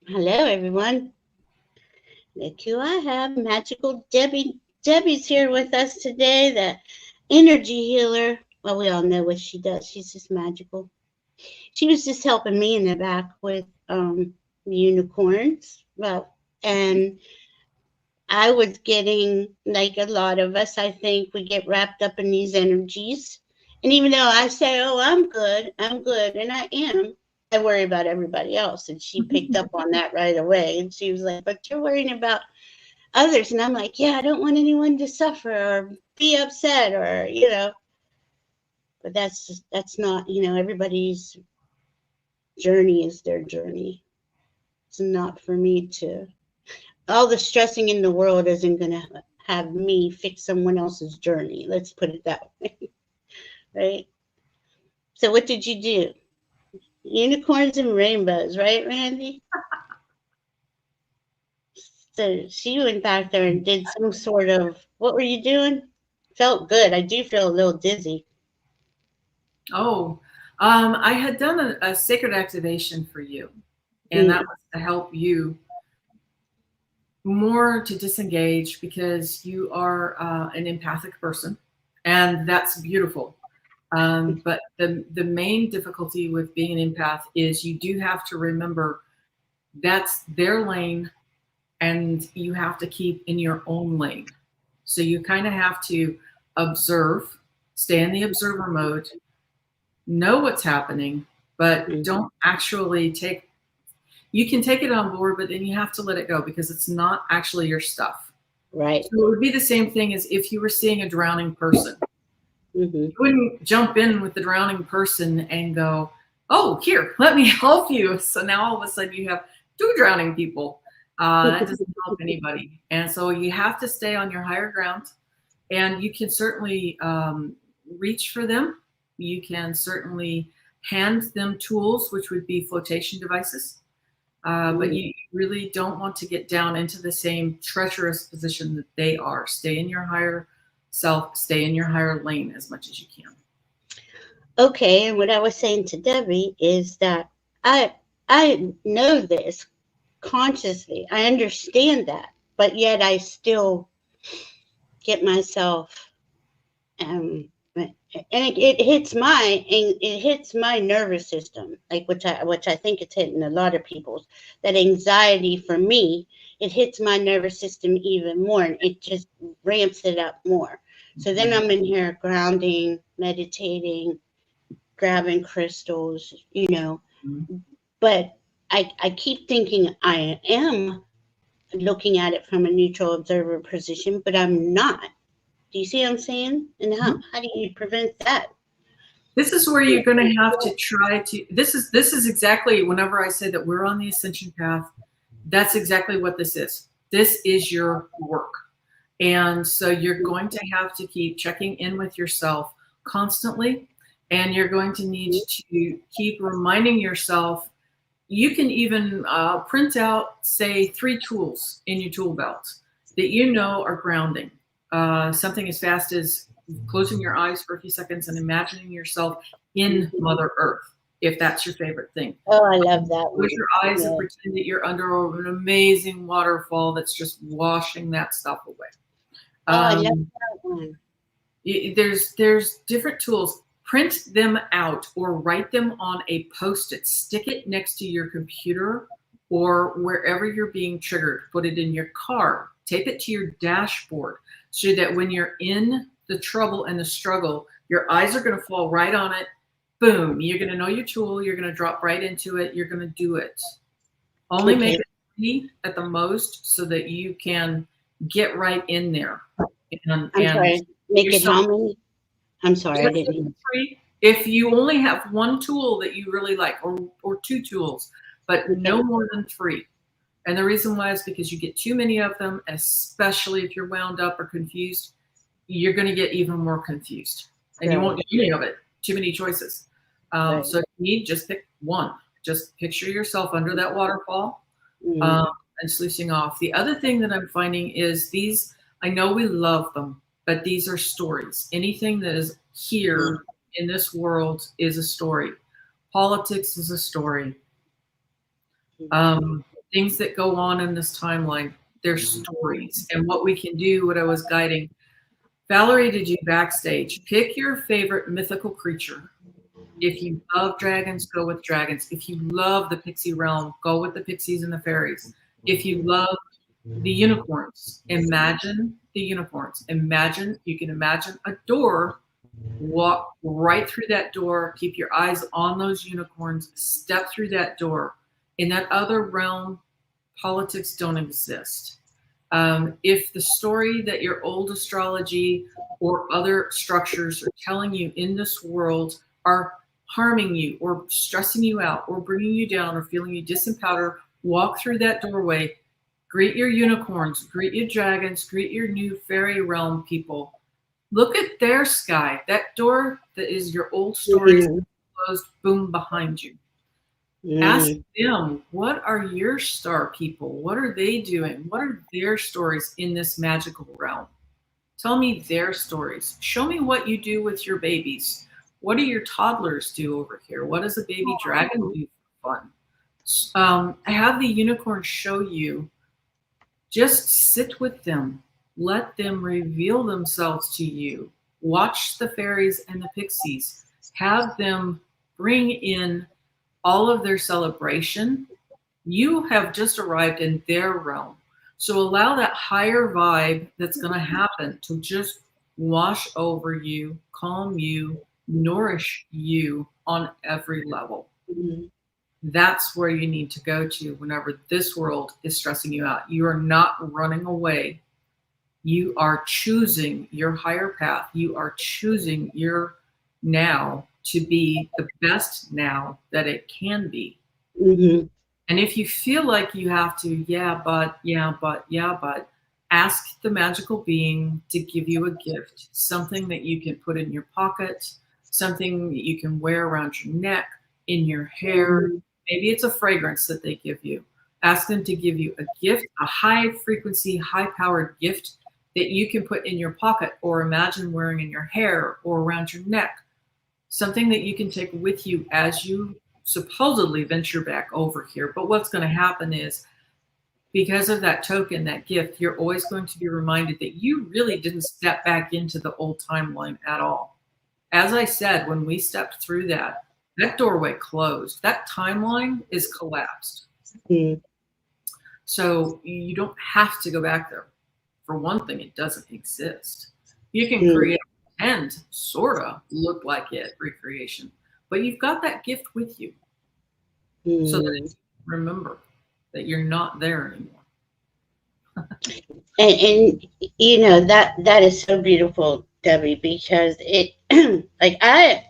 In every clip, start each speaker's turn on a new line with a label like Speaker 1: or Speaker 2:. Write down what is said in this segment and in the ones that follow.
Speaker 1: Hello, everyone. Look who I have. Magical Debbie. Debbie's here with us today, the energy healer. Well, we all know what she does. She's just magical. She was just helping me in the back with unicorns. Well, and I was getting, like a lot of us, I think, we get wrapped up in these energies. And even though I say, oh, I'm good, and I am, I worry about everybody else. And she picked up on that right away. And she was like, but you're worrying about others. And I'm like, yeah, I don't want anyone to suffer or be upset or. But that's not, everybody's journey is their journey. It's not for me to all the stressing in the world isn't going to have me fix someone else's journey. Let's put it that way, right? So, what did you do? Unicorns and rainbows, right, Randy? So, she went back there and did some sort of what were you doing? Felt good. I do feel a little dizzy.
Speaker 2: Oh, I had done a sacred activation for you, and that
Speaker 1: Mm,
Speaker 2: was to help you more to disengage because you are an empathic person, and that's beautiful. But the main difficulty with being an empath is you do have to remember that's their lane, and you have to keep in your own lane. So you kind of have to observe, stay in the observer mode, know what's happening, but
Speaker 1: mm,
Speaker 2: don't actually take, you can take it on board, but then you have to let it go because it's not actually your stuff.
Speaker 1: right.
Speaker 2: So it would be the same thing as if you were seeing a drowning person.
Speaker 1: Hmm.
Speaker 2: You wouldn't jump in with the drowning person and go, oh, here, let me help you. So now all of a sudden you have two drowning people. That doesn't help anybody. And so you have to stay on your higher ground, and you can certainly reach for them. You can certainly hand them tools, which would be flotation devices. But you really don't want to get down into the same treacherous position that they are. Stay in your higher self, stay in your higher lane as much as you can.
Speaker 1: Okay, and what I was saying to Debbie is that I know this consciously. I understand that, but yet I still get myself and it hits my nervous system, like which I think it's hitting a lot of people's. That anxiety for me, it hits my nervous system even more, and it just ramps it up more. So then
Speaker 2: Mhm.
Speaker 1: I'm in here grounding, meditating, grabbing crystals. But I keep thinking I am looking at it from a neutral observer position, but I'm not. Do you see what I'm saying? And how do you prevent that?
Speaker 2: This is where you're going to have to try to. This is exactly whenever I say that we're on the ascension path. That's exactly what this is. This is your work. And so you're going to have to keep checking in with yourself constantly. And you're going to need to keep reminding yourself. You can even print out, say, 3 tools in your tool belt that you know are grounding. Something as fast as closing your eyes for a few seconds and imagining yourself in Mother Earth, if that's your favorite thing.
Speaker 1: Oh, I love that
Speaker 2: Close
Speaker 1: one.
Speaker 2: your eyes and
Speaker 1: Yeah.
Speaker 2: pretend that you're under an amazing waterfall that's just washing that stuff away.
Speaker 1: Oh, I love
Speaker 2: Um,
Speaker 1: that one.
Speaker 2: there's different tools. Print them out or write them on a post-it. Stick it next to your computer or wherever you're being triggered. Put it in your car. Tape it to your dashboard so that when you're in the trouble and the struggle, your eyes are going to fall right on it. Boom. You're going to know your tool. You're going to drop right into it. You're going to do it. Only make
Speaker 1: Okay,
Speaker 2: it 3 at the most so that you can get right in there
Speaker 1: I'm
Speaker 2: and
Speaker 1: sorry. Make it
Speaker 2: yourself.
Speaker 1: how many? I'm sorry, I
Speaker 2: Just
Speaker 1: didn't hear.
Speaker 2: 3. If you only have 1 tool that you really like, or 2 tools, but
Speaker 1: Okay,
Speaker 2: no more than 3. And the reason why is because you get too many of them, especially if you're wound up or confused, you're going to get even more confused, and you won't
Speaker 1: right,
Speaker 2: do any of it. Too many choices.
Speaker 1: right.
Speaker 2: So if you need, just pick one. Just picture yourself under that waterfall,
Speaker 1: Mm,
Speaker 2: um, and sluicing off. The other thing that I'm finding is these. I know we love them, but these are stories. Anything that is
Speaker 1: mm,
Speaker 2: here in this world is a story. Politics is a story.
Speaker 1: mm.
Speaker 2: Um, things that go on in this timeline. They're stories. And what we can do, what I was guiding, Valerie, did you backstage? Pick your favorite mythical creature. If you love dragons, go with dragons. If you love the pixie realm, go with the pixies and the fairies. If you love the unicorns, imagine the unicorns. You can imagine a door, walk right through that door, keep your eyes on those unicorns, step through that door. In that other realm, politics don't exist. If the story that your old astrology or other structures are telling you in this world are harming you or stressing you out or bringing you down or feeling you disempowered, walk through that doorway, greet your unicorns, greet your dragons, greet your new fairy realm people. Look at their sky. That door that is your old story closed, boom, behind you. Ask them, what are your star people? What are they doing? What are their stories in this magical realm? Tell me their stories. Show me what you do with your babies. What do your toddlers do over here? What does a baby dragon do for fun? Have the unicorn show you. Just sit with them. Let them reveal themselves to you. Watch the fairies and the pixies. Have them bring in all of their celebration. You have just arrived in their realm. So allow that higher vibe that's going to happen to just wash over you, calm you, nourish you on every level. That's where you need to go to whenever this world is stressing you out. You are not running away. You are choosing your higher path. You are choosing your now to be the best now that it can be. And if you feel like you have to, yeah, but, ask the magical being to give you a gift, something that you can put in your pocket, something that you can wear around your neck, in your hair. Maybe it's a fragrance that they give you. Ask them to give you a gift, a high frequency, high powered gift that you can put in your pocket or imagine wearing in your hair or around your neck. Something that you can take with you as you supposedly venture back over here. But what's going to happen is, because of that token, that gift, you're always going to be reminded that you really didn't step back into the old timeline at all. As I said, when we stepped through that doorway closed. That timeline is collapsed. So you don't have to go back there. For one thing, it doesn't exist. You can create and sort of look like it, recreation, but you've got that gift with you so that you remember that you're not there anymore.
Speaker 1: and you know, that is so beautiful, Debbie, because it like I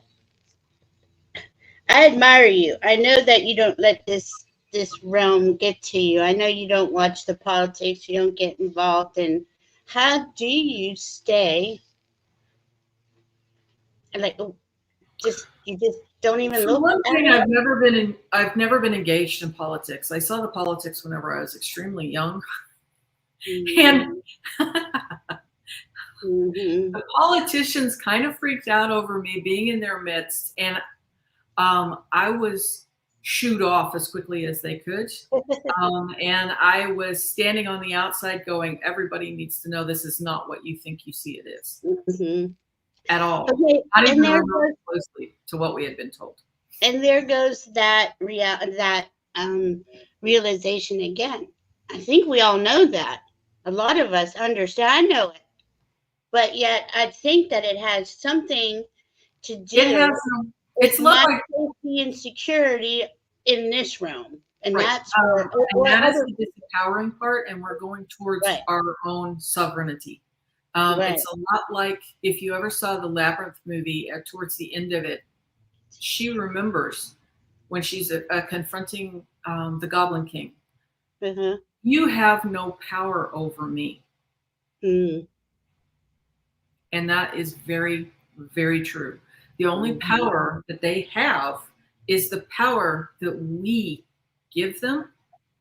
Speaker 1: admire you. I know that you don't let this realm get to you. I know you don't watch the politics, you don't get involved. And how do you stay like you just don't even
Speaker 2: For
Speaker 1: look
Speaker 2: one
Speaker 1: at
Speaker 2: thing,
Speaker 1: it?
Speaker 2: I've never been engaged in politics. I saw the politics whenever I was extremely young. And the politicians kind of freaked out over me being in their midst, and I was shooed off as quickly as they could. And I was standing on the outside going, everybody needs to know this is not what you think you see it is. At all.
Speaker 1: Okay,
Speaker 2: Not even remotely closely to what we had been told.
Speaker 1: And there goes that realization again. I think we all know that. A lot of us understand. I know it. But yet I think that it has something to do with my safety and security in this realm. And that's
Speaker 2: that is the disempowering part, and we're going towards our own sovereignty. It's a lot like if you ever saw the Labyrinth movie, towards the end of it, she remembers when she's confronting the Goblin King. You have no power over me. And that is very, very true. The only power that they have is the power that we give them,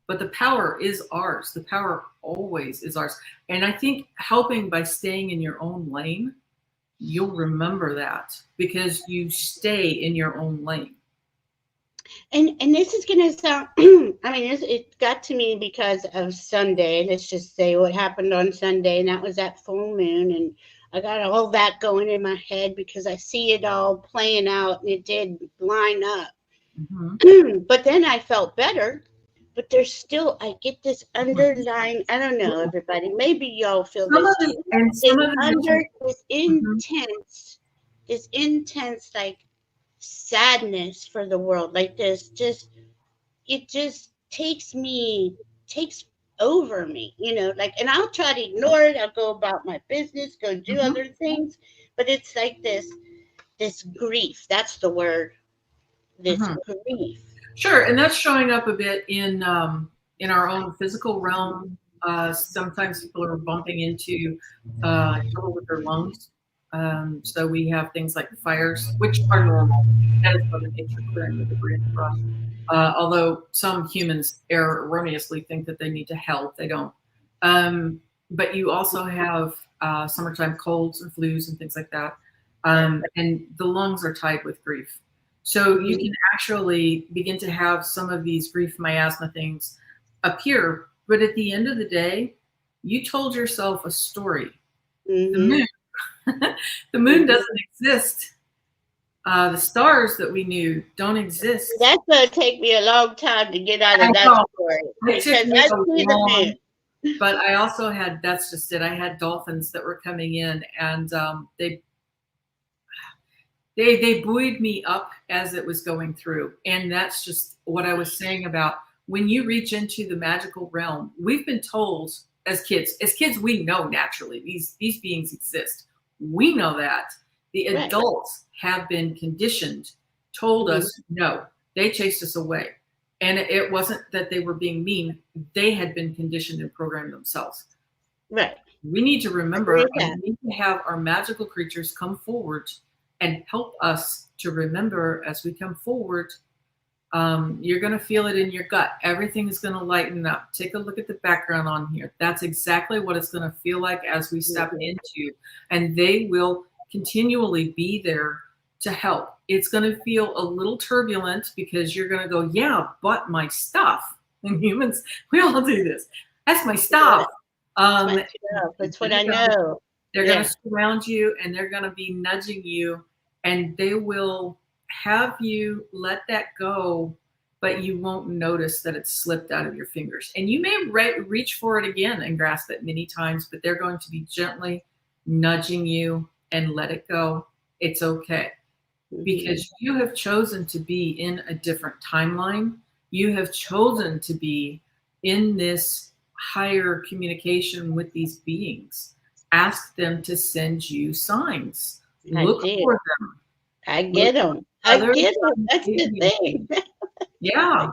Speaker 2: but the power is ours. The power always is ours. And I think helping by staying in your own lane, you'll remember that because you stay in your own lane.
Speaker 1: And this is gonna sound. I mean, it got to me because of Sunday. Let's just say what happened on Sunday, and that was that full moon, and I got all that going in my head because I see it all playing out, and it did line up.
Speaker 2: Mm-hmm.
Speaker 1: But then I felt better. But there's still, I get this underlying. I don't know, everybody. Maybe y'all feel
Speaker 2: Some
Speaker 1: this
Speaker 2: of it,
Speaker 1: too.
Speaker 2: and
Speaker 1: This
Speaker 2: some of it.
Speaker 1: under,
Speaker 2: Mhm.
Speaker 1: this intense like sadness for the world, like this. Just it just takes over me, like, and I'll try to ignore it. I'll go about my business, go do
Speaker 2: Mhm.
Speaker 1: other things, but it's like this grief. That's the word. This
Speaker 2: Mhm.
Speaker 1: grief.
Speaker 2: Sure, and that's showing up a bit in our own physical realm. Sometimes people are bumping into trouble with their lungs. So we have things like fires, which are normal. That is Mother Nature clearing the debris and the brush. Although some humans erroneously think that they need to help, they don't. But you also have summertime colds and flus and things like that. And the lungs are tied with grief. So you can actually begin to have some of these grief miasma things appear. But at the end of the day, you told yourself a story. The
Speaker 1: Mm-hmm.
Speaker 2: moon, the moon
Speaker 1: Mm-hmm.
Speaker 2: doesn't exist. The stars that we knew don't exist.
Speaker 1: That's gonna take me a long time to get out
Speaker 2: I
Speaker 1: of that
Speaker 2: know
Speaker 1: story
Speaker 2: it took
Speaker 1: because
Speaker 2: me
Speaker 1: I
Speaker 2: a
Speaker 1: see the
Speaker 2: long,
Speaker 1: moon.
Speaker 2: but I also had, that's just it. I had dolphins that were coming in, and they buoyed me up as it was going through. And that's just what I was saying about when you reach into the magical realm. We've been told as kids, we know naturally these beings exist. We know that. The
Speaker 1: Right.
Speaker 2: adults have been conditioned, told
Speaker 1: Mhm.
Speaker 2: us no. They chased us away. And it wasn't that they were being mean. They had been conditioned and programmed themselves.
Speaker 1: Right.
Speaker 2: We need to
Speaker 1: I agree
Speaker 2: remember,
Speaker 1: with
Speaker 2: and
Speaker 1: that.
Speaker 2: we need to have our magical creatures come forward and help us to remember as we come forward. You're going to feel it in your gut. Everything is going to lighten up. Take a look at the background on here. That's exactly what it's going to feel like as we step
Speaker 1: Mhm.
Speaker 2: into, and they will continually be there to help. It's going to feel a little turbulent because you're going to go, yeah, but my stuff. And humans, we all do this. That's my
Speaker 1: Yeah,
Speaker 2: stuff.
Speaker 1: it's my
Speaker 2: Um,
Speaker 1: stuff. It's what
Speaker 2: they're
Speaker 1: I
Speaker 2: gonna
Speaker 1: know.
Speaker 2: they're going to
Speaker 1: Yeah.
Speaker 2: surround you, and they're going to be nudging you, and they will have you let that go, but you won't notice that it's slipped out of your fingers. And you may reach for it again and grasp it many times, but they're going to be gently nudging you and let it go. It's okay,
Speaker 1: Hmm.
Speaker 2: because you have chosen to be in a different timeline. You have chosen to be in this higher communication with these beings. Ask them to send you signs.
Speaker 1: I
Speaker 2: Look
Speaker 1: do.
Speaker 2: for them.
Speaker 1: I
Speaker 2: Look
Speaker 1: get them.
Speaker 2: for
Speaker 1: I
Speaker 2: other
Speaker 1: get them. That's the
Speaker 2: signs.
Speaker 1: thing.
Speaker 2: Yeah,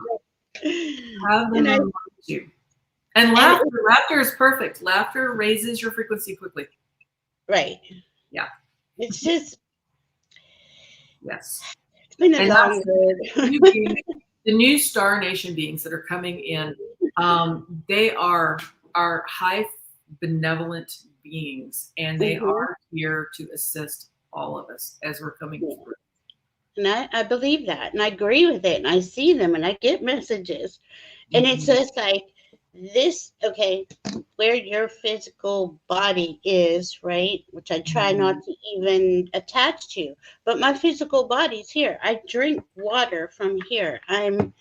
Speaker 2: have them
Speaker 1: And I
Speaker 2: remind you. And
Speaker 1: and
Speaker 2: laughter is perfect. Laughter raises your frequency quickly.
Speaker 1: right.
Speaker 2: Yeah.
Speaker 1: It's just
Speaker 2: Yes.
Speaker 1: it's been a
Speaker 2: And
Speaker 1: long
Speaker 2: that's
Speaker 1: road.
Speaker 2: the new Star Nation beings that are coming in. They are high benevolent beings, and they
Speaker 1: Hmm.
Speaker 2: are here to assist all of us as we're coming
Speaker 1: Yeah.
Speaker 2: through.
Speaker 1: And I believe that, and I agree with it, and I see them, and I get messages, and it's
Speaker 2: Mhm.
Speaker 1: just like this. Okay, where your physical body is, right? Which I try not
Speaker 2: Mhm.
Speaker 1: to even attach to, but my physical body's here. I drink water from here. I'm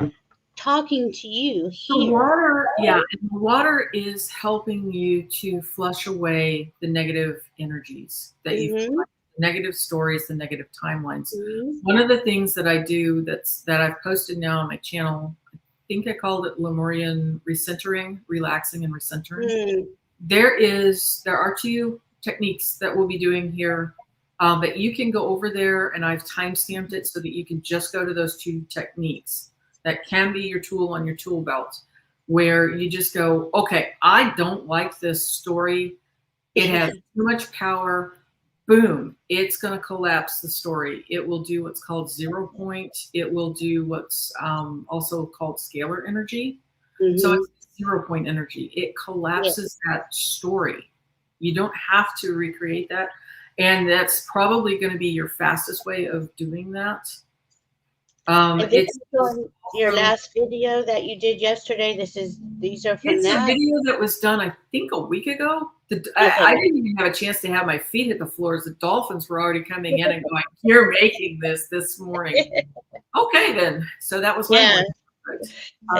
Speaker 1: talking to you
Speaker 2: The
Speaker 1: here.
Speaker 2: water, yeah, and the water is helping you to flush away the negative energies that you feel
Speaker 1: Mm-hmm.
Speaker 2: like, the negative stories, the negative timelines.
Speaker 1: Mm-hmm.
Speaker 2: One of the things that I do that I've posted now on my channel, I think I called it Lemurian recentering, relaxing and recentering.
Speaker 1: Mm-hmm.
Speaker 2: There are two techniques that we'll be doing here, but you can go over there, and I've time stamped it so that you can just go to those two techniques. That can be your tool on your tool belt, where you just go, okay, I don't like this story. It has too much power. Boom, it's going to collapse the story. It will do what's called 0 point. It will do what's also called scalar energy. So
Speaker 1: Mm-hmm.
Speaker 2: it's 0 point energy. It
Speaker 1: Yeah.
Speaker 2: collapses that story. You don't have to recreate that. And that's probably going to be your fastest way of doing that.
Speaker 1: And this
Speaker 2: It's
Speaker 1: is on your
Speaker 2: also,
Speaker 1: last video that you did yesterday. These are from
Speaker 2: it's a
Speaker 1: that.
Speaker 2: video that was done, I think, a week ago.
Speaker 1: Okay.
Speaker 2: I didn't even have a chance to have my feet hit the floors. The dolphins were already coming in and going, "You're making this morning." Okay, then. So that was my
Speaker 1: Yeah,
Speaker 2: morning.
Speaker 1: that's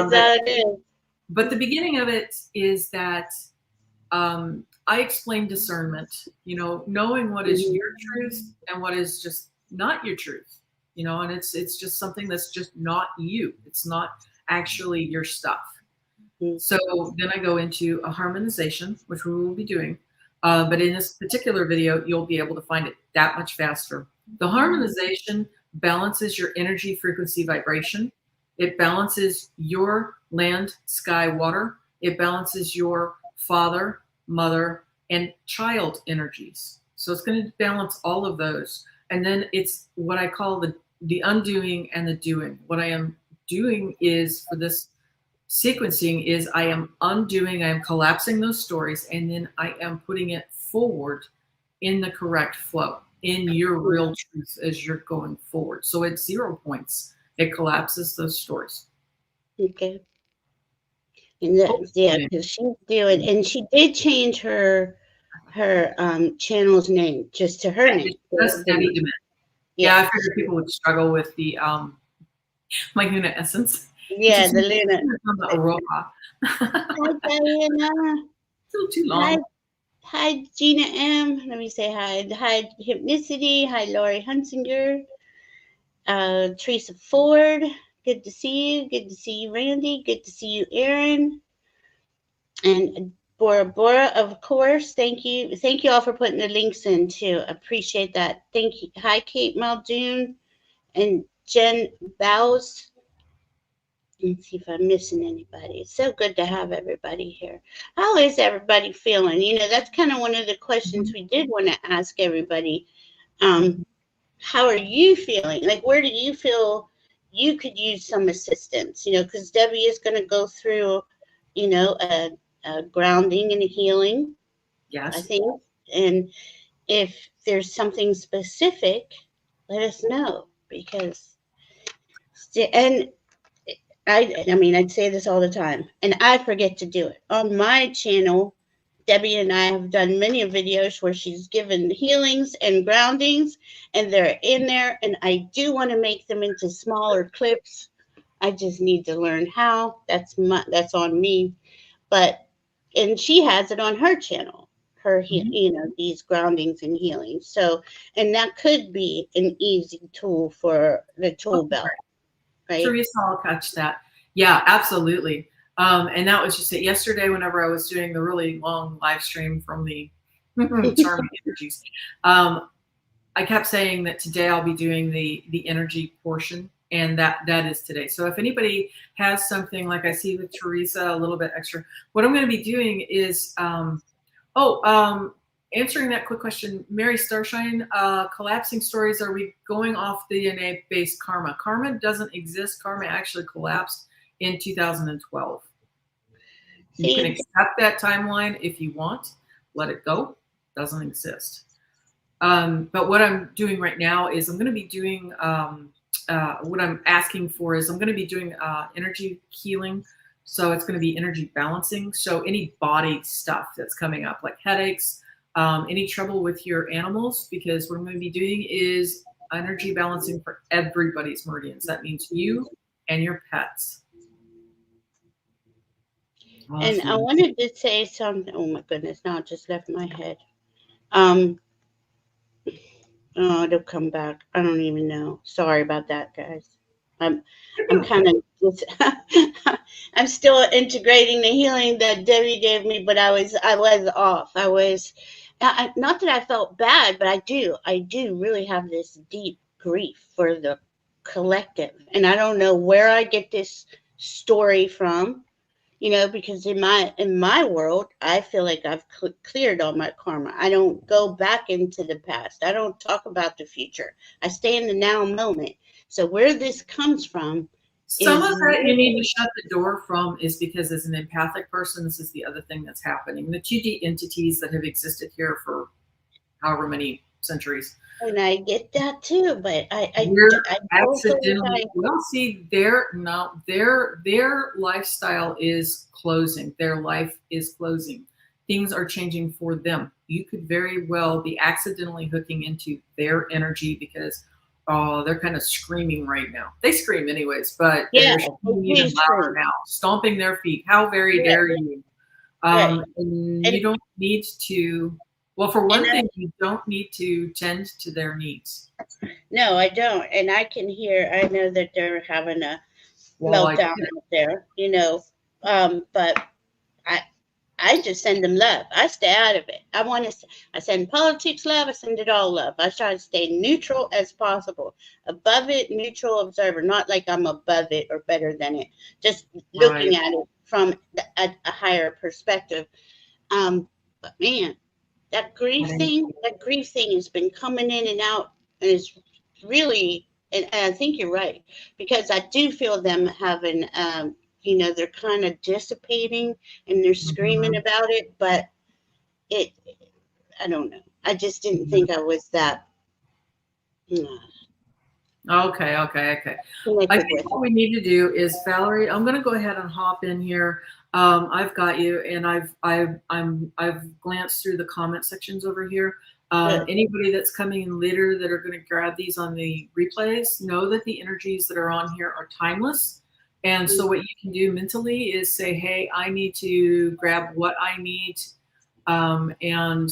Speaker 2: But
Speaker 1: how it is.
Speaker 2: the beginning of it is that I explain discernment. You know, knowing what is your truth and what is just not your truth. You know, and it's just something that's just not you. It's not actually your stuff.
Speaker 1: Mhm.
Speaker 2: So then I go into a harmonization, which we will be doing. But in this particular video, you'll be able to find it that much faster. The harmonization balances your energy, frequency, vibration. It balances your land, sky, water. It balances your father, mother, and child energies. So it's going to balance all of those. And then it's what I call the undoing and the doing. What I am doing is for this sequencing is I am undoing, I am collapsing those stories, and then I am putting it forward in the correct flow, in your real truth as you're going forward. So at 0 points, it collapses those stories.
Speaker 1: Okay. And yeah, because she's doing, and she did change her channel's name just to her name.
Speaker 2: That's Daddy Diment. Yeah,
Speaker 1: Yeah.
Speaker 2: I figured people would struggle with the my Luna essence. It's
Speaker 1: Yeah,
Speaker 2: just
Speaker 1: the Luna.
Speaker 2: on the Aroha.
Speaker 1: Hi, Diana.
Speaker 2: Still too
Speaker 1: Hi,
Speaker 2: long.
Speaker 1: hi, Gina M. Let me say hi. Hi, Hypnicity. Hi, Lori Hunsinger. Teresa Ford. Good to see you. Good to see you, Randy. Good to see you, Aaron. And Bora Bora, of course. Thank you. Thank you all for putting the links in too. Appreciate that. Thank you. Hi, Kate Muldoon and Jen Bows. Let's see if I'm missing anybody. It's so good to have everybody here. How is everybody feeling? You know, that's kind of one of the questions we did want to ask everybody. How are you feeling? Like, where do you feel you could use some assistance? You know, because Debbie is going to go through, you know, a grounding and a healing, I
Speaker 2: Yes.
Speaker 1: think. And if there's something specific, let us know because, and I mean, I'd say this all the time, and I forget to do it. On my channel, Debbie and I have done many videos where she's given healings and groundings, and they're in there, and I do want to make them into smaller clips. I just need to learn how. That's on me. But and she has it on her channel, you know, these groundings and healings. So, and that could be an easy tool for the tool belt, right?
Speaker 2: Teresa, I'll catch that. Yeah, absolutely. And that was just it. Yesterday, whenever I was doing the really long live stream from the charming energies, I kept saying that today I'll be doing the energy portion, and that is today. So if anybody has something like I see with Teresa, a little bit extra, what I'm going to be doing is answering that quick question, Mary Starshine, collapsing stories, are we going off DNA-based karma? Karma doesn't exist. Karma actually collapsed in 2012. You can accept that timeline if you want. Let it go. Doesn't exist. But what I'm doing right now is I'm going to be doing what I'm asking for is I'm going to be doing energy healing. So it's going to be energy balancing. So any body stuff that's coming up, like headaches, any trouble with your animals, because what I'm going to be doing is energy balancing for everybody's meridians. That means you and your pets.
Speaker 1: And
Speaker 2: Awesome.
Speaker 1: I wanted to say something. Oh my goodness! Now it just left my head. Oh, it'll come back. I don't even know. Sorry about that, guys. I'm kind of I'm still integrating the healing that Debbie gave me, but I was off. Not that I felt bad, but I do really have this deep grief for the collective, and I don't know where I get this story from. You know, because in my world, I feel like I've cleared all my karma. I don't go back into the past. I don't talk about the future. I stay in the now moment. So where this comes from
Speaker 2: Some
Speaker 1: is
Speaker 2: of that you need to shut the door from is because as an empathic person, this is the other thing that's happening. The 2D entities that have existed here for however many centuries.
Speaker 1: And I get that too, but
Speaker 2: We're
Speaker 1: I don't believe
Speaker 2: accidentally, well, see, their lifestyle is closing. Their life is closing. Things are changing for them. You could very well be accidentally hooking into their energy because, oh, they're kind of screaming right now. They scream anyways, but
Speaker 1: yeah,
Speaker 2: they're screaming even
Speaker 1: please
Speaker 2: louder
Speaker 1: scream.
Speaker 2: now, stomping their feet. How very
Speaker 1: Right,
Speaker 2: dare you?
Speaker 1: right.
Speaker 2: And
Speaker 1: And
Speaker 2: you don't need to, well, for
Speaker 1: and
Speaker 2: one thing, you don't need to tend to their needs.
Speaker 1: no, I don't. And I can hear, I know that they're having a
Speaker 2: Well, I
Speaker 1: meltdown out there, but I I just send them love. I stay out of it. I send politics love. I send it all love. I try to stay neutral as possible. Above it, neutral observer. Not like I'm above it or better than it. Just
Speaker 2: right.
Speaker 1: looking at it from a higher perspective. But man, that grief thing has been coming in and out, and it's really. And I think you're right because I do feel them having. They're kind of dissipating and they're screaming
Speaker 2: Mhm.
Speaker 1: about it, but it, I don't know. I just didn't
Speaker 2: Mhm.
Speaker 1: think I was that
Speaker 2: Okay, okay, okay. I
Speaker 1: connected
Speaker 2: think
Speaker 1: with
Speaker 2: what
Speaker 1: it.
Speaker 2: we need to do is, Valerie, I'm going to go ahead and hop in here. I've got you, and I've glanced through the comment sections over here.
Speaker 1: Good.
Speaker 2: Anybody that's coming in later that are going to grab these on the replays, know that the energies that are on here are timeless. And so what you can do mentally is say, hey, I need to grab what I need. And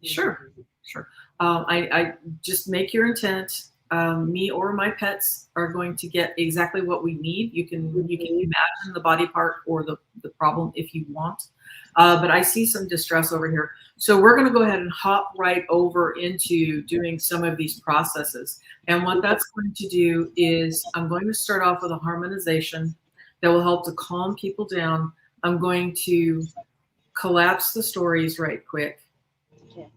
Speaker 2: sure, sure. I just make your intent. Me or my pets are going to get exactly what we need. You can
Speaker 1: Mhm.
Speaker 2: imagine the body part or the problem if you want. But I see some distress over here. So we're going to go ahead and hop right over into doing some of these processes. And what that's going to do is I'm going to start off with a harmonization that will help to calm people down. I'm going to collapse the stories right quick.
Speaker 1: Okay.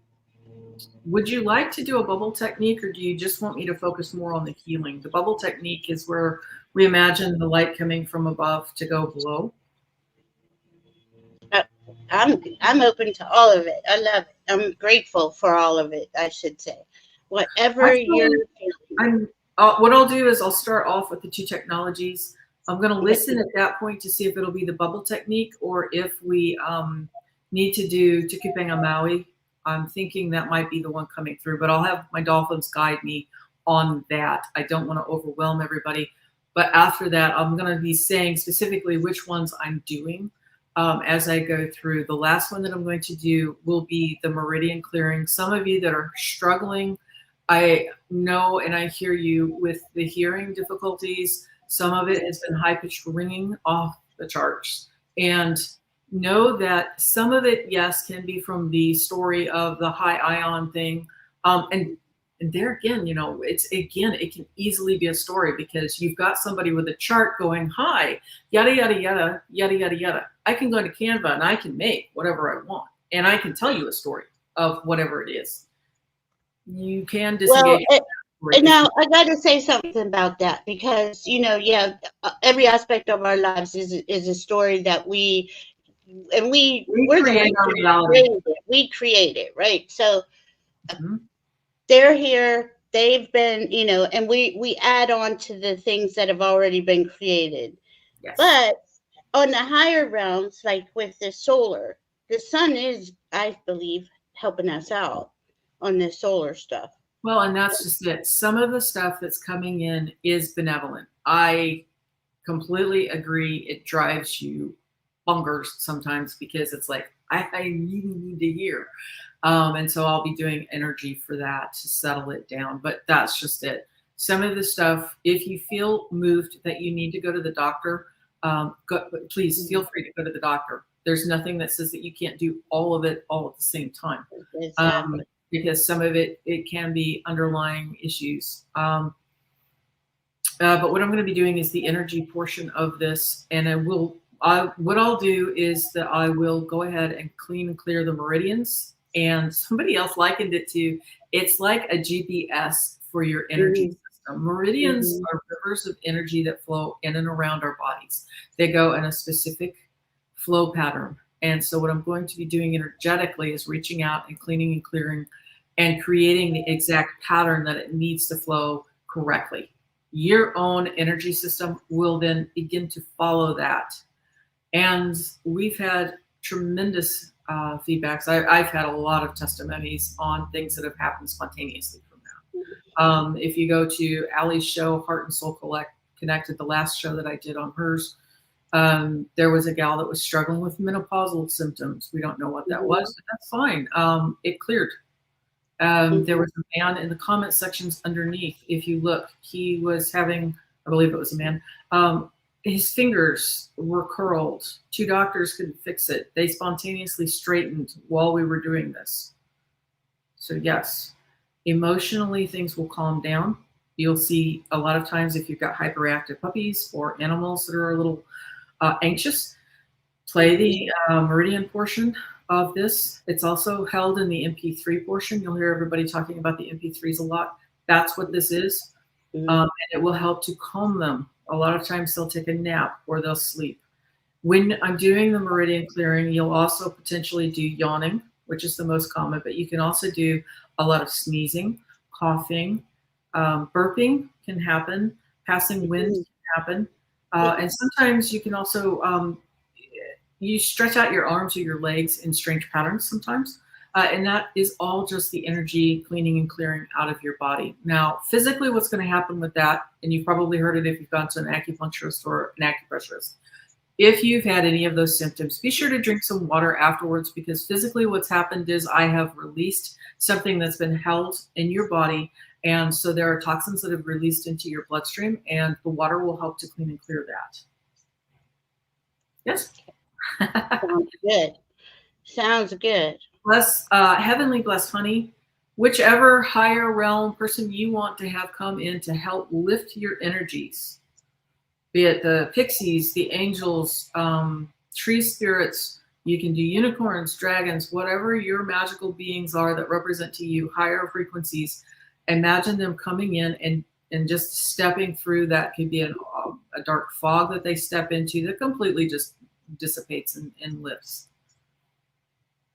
Speaker 2: Would you like to do a bubble technique, or do you just want me to focus more on the healing? The bubble technique is where we imagine the light coming from above to go below.
Speaker 1: I, I'm open to all of it. I love it. I'm grateful for all of it. I should say, whatever you're
Speaker 2: Actually,
Speaker 1: feeling.
Speaker 2: what I'll do is I'll start off with the two technologies. I'm going to
Speaker 1: Okay.
Speaker 2: listen at that point to see if it'll be the bubble technique or if we need to do Tukupanga Maui. I'm thinking that might be the one coming through, but I'll have my dolphins guide me on that. I don't want to overwhelm everybody. But after that, I'm going to be saying specifically which ones I'm doing as I go through. The last one that I'm going to do will be the meridian clearing. Some of you that are struggling, I know and I hear you with the hearing difficulties. Some of it has been high pitched ringing off the charts. And know that some of it, yes, can be from the story of the high ion thing. And there again, it can easily be a story because you've got somebody with a chart going, hi, yada, yada, yada, yada, yada, yada. I can go to Canva and I can make whatever I want. And I can tell you a story of whatever it is. You can
Speaker 1: Well,
Speaker 2: disengage
Speaker 1: and
Speaker 2: if
Speaker 1: now
Speaker 2: you
Speaker 1: I got to say something about that because yeah, every aspect of our lives is a story that we're the
Speaker 2: recreate
Speaker 1: ones
Speaker 2: our
Speaker 1: that
Speaker 2: reality.
Speaker 1: created it. We create it, right? So
Speaker 2: Mhm.
Speaker 1: they're here. They've been, and we add on to the things that have already been created.
Speaker 2: Yes.
Speaker 1: But on the higher realms, like with the solar, the sun is, I believe, helping us out on the solar stuff.
Speaker 2: Well, and that's just it. Some of the stuff that's coming in is benevolent. I completely agree. It drives you bonkers sometimes because it's like, I really need to hear. And so I'll be doing energy for that to settle it down. But that's just it. Some of the stuff, if you feel moved that you need to go to the doctor, please feel free to go to the doctor. There's nothing that says that you can't do all of it all at the same time.
Speaker 1: Exactly.
Speaker 2: Because some of it can be underlying issues. But what I'm going to be doing is the energy portion of this, and what I'll do is that I will go ahead and clean and clear the meridians. And somebody else likened it to, it's like a GPS for your energy
Speaker 1: Hmm.
Speaker 2: system. Meridians
Speaker 1: Hmm.
Speaker 2: are rivers of energy that flow in and around our bodies. They go in a specific flow pattern. And so what I'm going to be doing energetically is reaching out and cleaning and clearing and creating the exact pattern that it needs to flow correctly. Your own energy system will then begin to follow that. And we've had tremendous feedbacks. I've had a lot of testimonies on things that have happened spontaneously from that. If you go to Allie's show, Heart and Soul Connected, the last show that I did on hers, there was a gal that was struggling with menopausal symptoms. We don't know what that was, but that's fine. It cleared. There was a man in the comment sections underneath. If you look, he was having, I believe it was a man, his fingers were curled. 2 doctors couldn't fix it. They spontaneously straightened while we were doing this. So yes, emotionally things will calm down. You'll see a lot of times if you've got hyperactive puppies or animals that are a little anxious, play the meridian portion of this. It's also held in the MP3 portion. You'll hear everybody talking about the MP3s a lot. That's what this is. And it will help to calm them. A lot of times they'll take a nap or they'll sleep. When I'm doing the meridian clearing, you'll also potentially do yawning, which is the most common, but you can also do a lot of sneezing, coughing, burping can happen, passing wind can happen. And sometimes you can also, you stretch out your arms or your legs in strange patterns sometimes. And that is all just the energy cleaning and clearing out of your body. Now, physically, what's going to happen with that, and you've probably heard it if you've gone to an acupuncturist or an acupressurist, if you've had any of those symptoms, be sure to drink some water afterwards, because physically what's happened is I have released something that's been held in your body. And so there are toxins that have released into your bloodstream, and the water will help to clean and clear that. Yes?
Speaker 1: Sounds good. Sounds good.
Speaker 2: Bless, heavenly blessed honey, whichever higher realm person you want to have come in to help lift your energies, be it the pixies, the angels, tree spirits, you can do unicorns, dragons, whatever your magical beings are that represent to you higher frequencies. Imagine them coming in and just stepping through that. Could be a dark fog that they step into that completely just dissipates and lifts.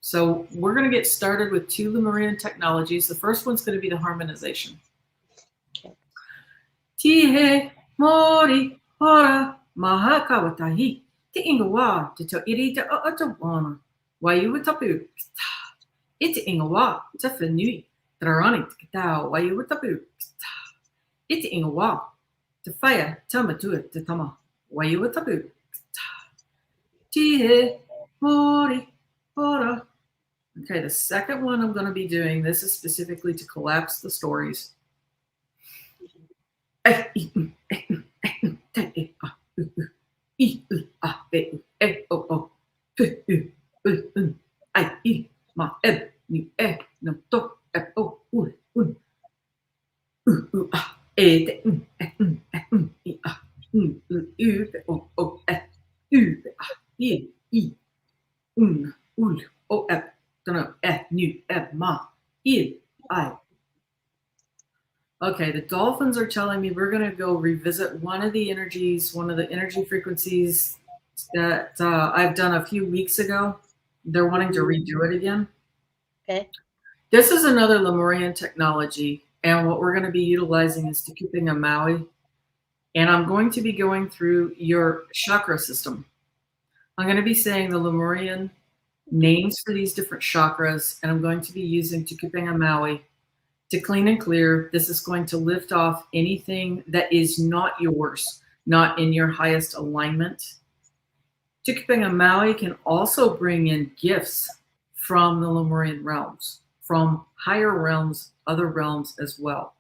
Speaker 2: So we're going to get started with 2 Lemurian technologies. The first one's going to be the harmonization. Tihe mori hora mahakawatahi te ingawa te to iri te atawana wayu tapu it ingawa te fenui trarani te katao wayu tapu it ingawa te faya tamatu te tama wayu tapu tihe mori hora. Okay, the second one I'm going to be doing, this is specifically to collapse the stories. Okay, the dolphins are telling me we're going to go revisit one of the energies, one of the energy frequencies that I've done a few weeks ago. They're wanting to redo it again.
Speaker 1: Okay.
Speaker 2: This is another Lemurian technology, and what we're going to be utilizing is Tukupinga Maui. And I'm going to be going through your chakra system. I'm going to be saying the Lemurian names for these different chakras, and I'm going to be using Tukupinga Maui to clean and clear. This is going to lift off anything that is not yours, not in your highest alignment. Tukupinga Maui can also bring in gifts from the Lemurian realms, from higher realms, other realms as well.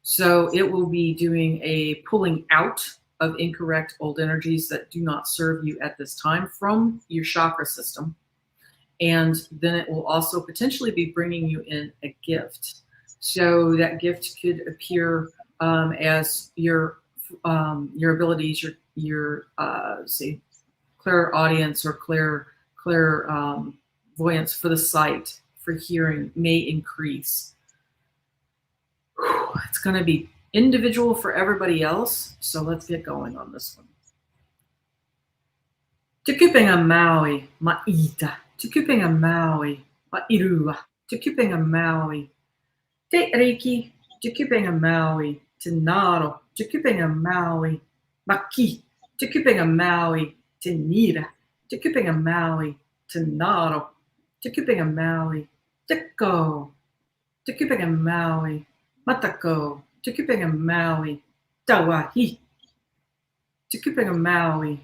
Speaker 2: So it will be doing a pulling out of incorrect old energies that do not serve you at this time from your chakra system. And then it will also potentially be bringing you in a gift. So that gift could appear as your abilities, your say clairaudience or clairvoyance for the sight, for hearing may increase. It's going to be individual for everybody else. So let's get going on this one. Tukupinga Maui, ma'ita. Tukupinga Maui, ma'irua. Tukupinga Maui. Te Reiki, Tukupenga Maui, Tenaro, Tukupenga Maui, Maki, Tukupenga Maui, Tenira, Tukupenga Maui, Tenaro, Tukupenga Maui, Teko, Tukupenga Maui, Matako, Tukupenga Maui, Tawahi, Tukupenga Maui,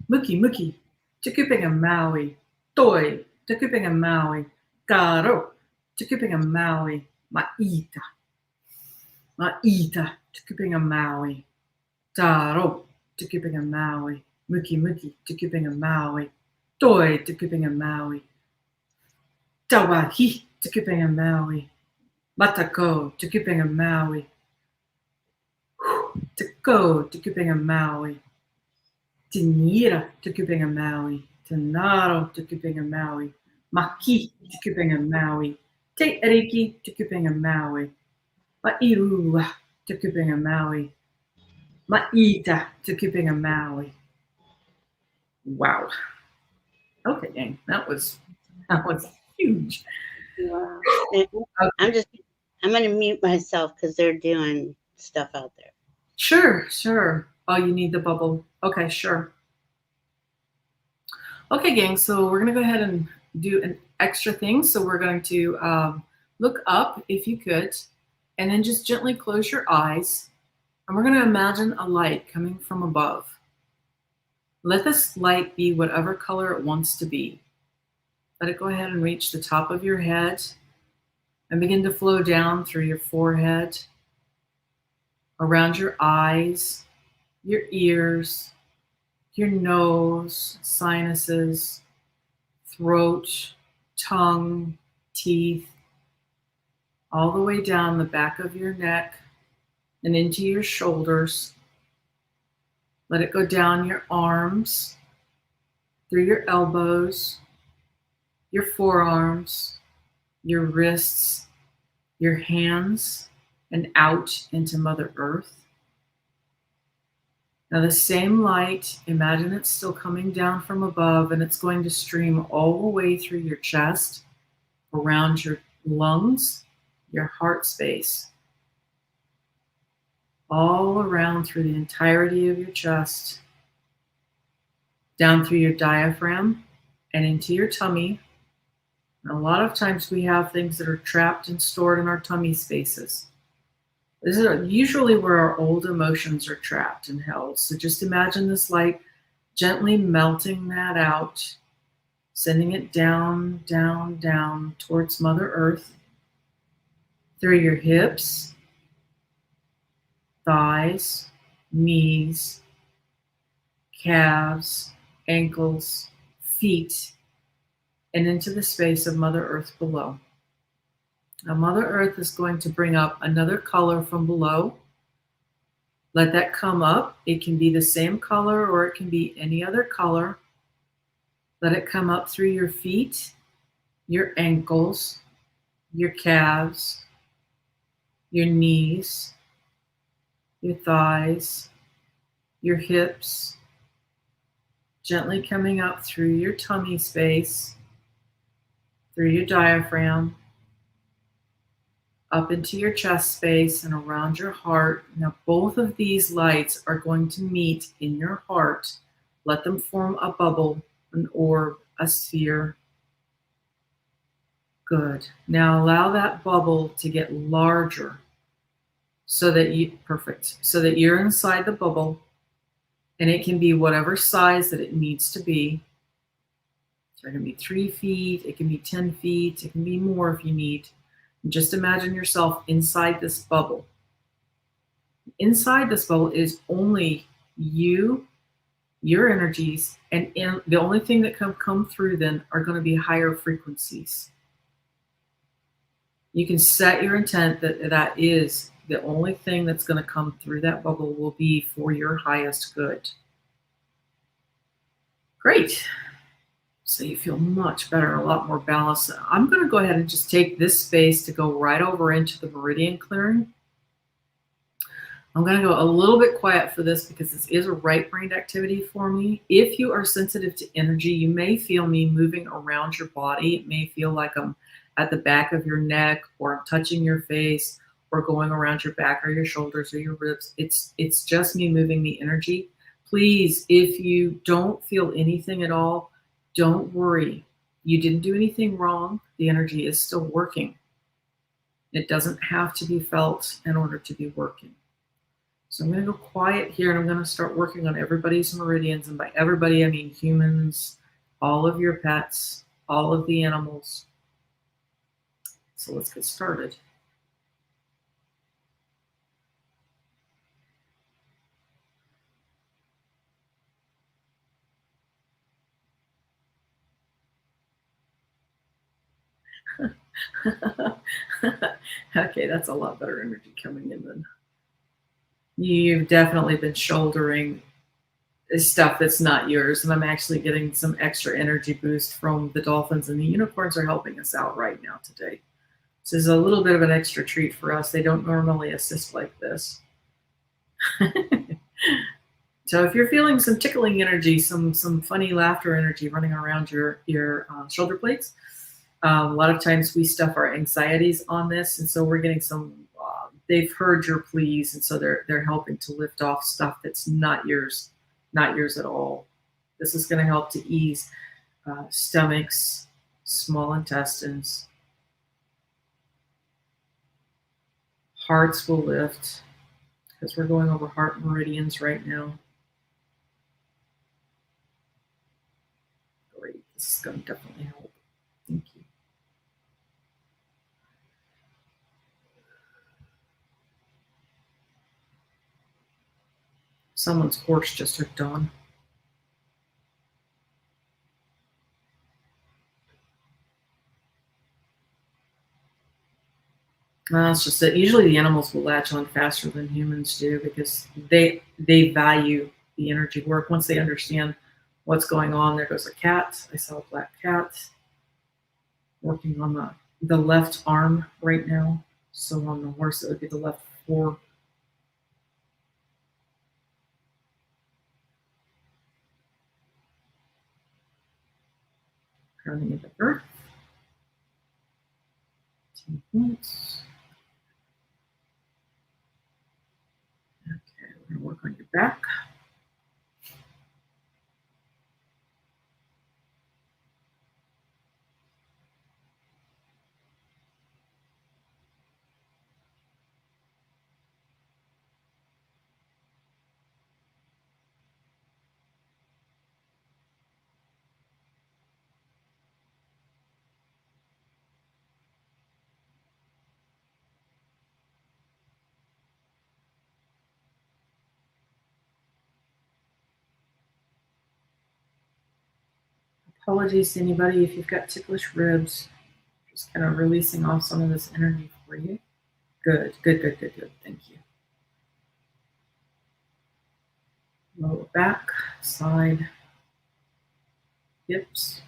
Speaker 2: Muki Muki, Tukupenga Maui, Toi, Tukupenga Maui, Karo, Tukupenga Maui, Maita, Maita, Tukupenga Maui, Taro, Tukupenga Maui, Muki Muki, Tukupenga Maui, Toi, Tukupenga Maui, Tawahi, Tukupenga Maui, Matako, Tukupenga Maui, Tako, Tukupenga Maui, Tinira, Tukupenga Maui, Tenaro, Tukupenga Maui, Maki, Tukupenga Maui, Te Ariki, Tukupenga Maui, Ma'iua, Tukupenga Maui, Ma'ita, Tukupenga Maui. Wow. Okay, gang, that was huge.
Speaker 1: Wow.
Speaker 2: Okay.
Speaker 1: I'm going to mute myself because they're doing stuff out there.
Speaker 2: Sure. Oh, you need the bubble. Okay, sure. Okay, gang, so we're going to go ahead and do an extra thing. So we're going to look up, if you could, and then just gently close your eyes. And we're going to imagine a light coming from above. Let this light be whatever color it wants to be. Let it go ahead and reach the top of your head and begin to flow down through your forehead, around your eyes, your ears, your nose, sinuses, throat, tongue, teeth, all the way down the back of your neck and into your shoulders. Let it go down your arms, through your elbows, your forearms, your wrists, your hands, and out into Mother Earth. Now the same light, imagine it's still coming down from above, and it's going to stream all the way through your chest, around your lungs, your heart space, all around through the entirety of your chest, down through your diaphragm and into your tummy. And a lot of times we have things that are trapped and stored in our tummy spaces. This is usually where our old emotions are trapped and held. So just imagine this light gently melting that out, sending it down, down, down towards Mother Earth, through your hips, thighs, knees, calves, ankles, feet, and into the space of Mother Earth below. Now, Mother Earth is going to bring up another color from below. Let that come up. It can be the same color or it can be any other color. Let it come up through your feet, your ankles, your calves, your knees, your thighs, your hips, gently coming up through your tummy space, through your diaphragm, up into your chest space and around your heart. Now both of these lights are going to meet in your heart. Let them form a bubble, an orb, a sphere. Good. Now allow that bubble to get larger so that you're inside the bubble, and it can be whatever size that it needs to be. So it can be 3 feet, it can be 10 feet, it can be more if you need. Just imagine yourself inside this bubble. Inside this bubble is only you, your energies, and the only thing that can come through then are going to be higher frequencies. You can set your intent that is the only thing that's going to come through that bubble will be for your highest good. Great. So you feel much better, a lot more balanced. I'm going to go ahead and just take this space to go right over into the meridian clearing. I'm going to go a little bit quiet for this because this is a right-brained activity for me. If you are sensitive to energy, you may feel me moving around your body. It may feel like I'm at the back of your neck, or I'm touching your face, or going around your back or your shoulders or your ribs. It's just me moving the energy. Please, if you don't feel anything at all, don't worry. You didn't do anything wrong. The energy is still working. It doesn't have to be felt in order to be working. So I'm going to go quiet here, and I'm going to start working on everybody's meridians. And by everybody, I mean humans, all of your pets, all of the animals. So let's get started. Okay, that's a lot better energy coming in then. You've definitely been shouldering stuff that's not yours, and I'm actually getting some extra energy boost from the dolphins, and the unicorns are helping us out right now today. This is a little bit of an extra treat for us. They don't normally assist like this. So if you're feeling some tickling energy, some funny laughter energy running around your shoulder blades, a lot of times we stuff our anxieties on this, and so we're getting some. They've heard your pleas, and so they're helping to lift off stuff that's not yours at all. This is going to help to ease stomachs, small intestines. Hearts will lift because we're going over heart meridians right now. Great, this is going to definitely help. Thank you. Someone's horse just hooked on. It's just that usually the animals will latch on faster than humans do because they value the energy work. Once they understand what's going on, there goes a cat. I saw a black cat working on the left arm right now. So on the horse, it would be the left fore. Grounding into earth. 10 points. Okay, we're going to work on your back. Apologies to anybody if you've got ticklish ribs. Just kind of releasing off some of this energy for you. Good. Thank you. Lower back, side, hips.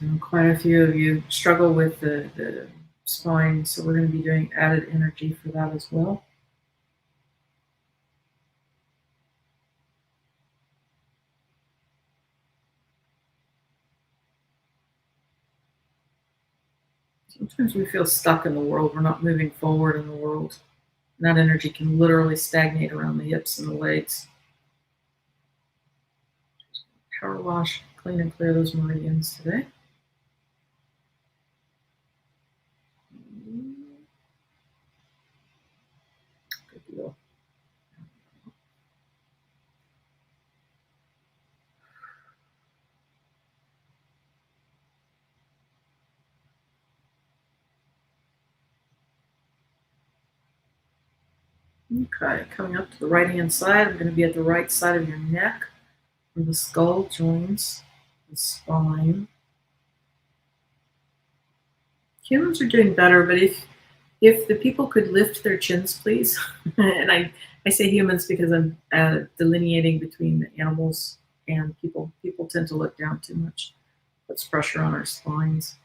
Speaker 2: And quite a few of you struggle with the spine, so we're going to be doing added energy for that as well. Sometimes we feel stuck in the world. We're not moving forward in the world. And that energy can literally stagnate around the hips and the legs. Power wash, clean and clear those meridians today. Good deal. Okay, coming up to the right-hand side, I'm going to be at the right side of your neck, where the skull joins the spine. Humans are doing better, but if the people could lift their chins, please. And I say humans because I'm delineating between the animals and people. People tend to look down too much. Puts pressure on our spines.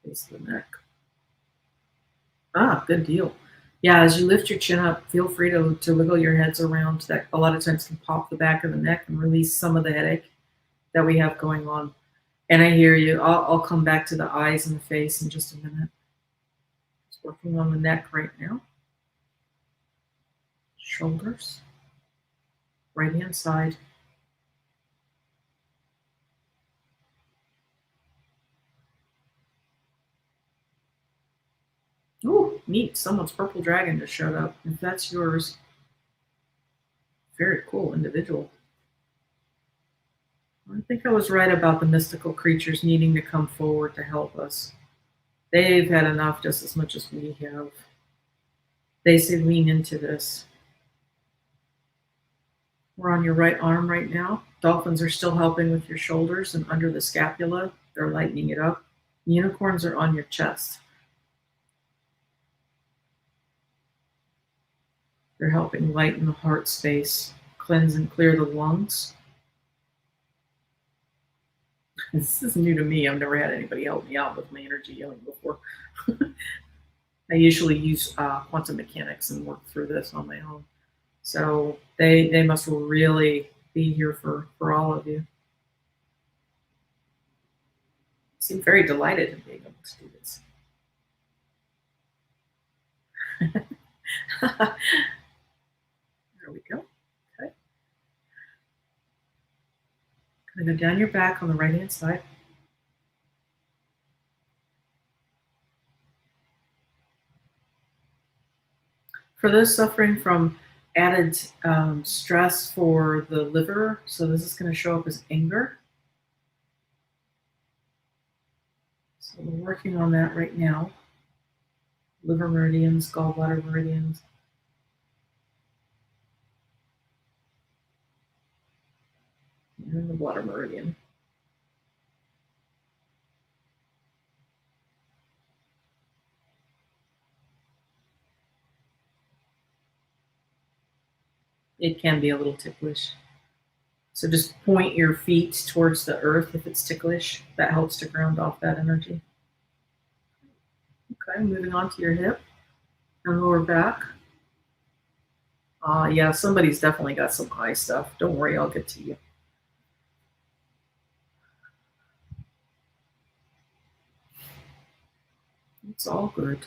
Speaker 2: Base of the neck. Ah, good deal. Yeah, as you lift your chin up, feel free to wiggle your heads around. That a lot of times can pop the back of the neck and release some of the headache. that we have going on. And I hear you. I'll come back to the eyes and the face in just a minute. Just working on the neck right now. Shoulders. Right hand side. Ooh, neat. Someone's purple dragon just showed up. If that's yours, very cool individual. I think I was right about the mystical creatures needing to come forward to help us. They've had enough just as much as we have. They say lean into this. We're on your right arm right now. Dolphins are still helping with your shoulders and under the scapula. They're lightening it up. Unicorns are on your chest. They're helping lighten the heart space, cleanse and clear the lungs. This is new to me. I've never had anybody help me out with my energy healing before. I usually use quantum mechanics and work through this on my own. So they must really be here for all of you. Seem very delighted in being able to do this. There we go. Okay. Gonna go down your back on the right hand side. For those suffering from added stress for the liver, so this is going to show up as anger. So we're working on that right now. Liver meridians, gallbladder meridians. And the bladder meridian. It can be a little ticklish. So just point your feet towards the earth if it's ticklish. That helps to ground off that energy. Okay, moving on to your hip and lower back. Yeah, somebody's definitely got some eye stuff. Don't worry, I'll get to you. It's all good.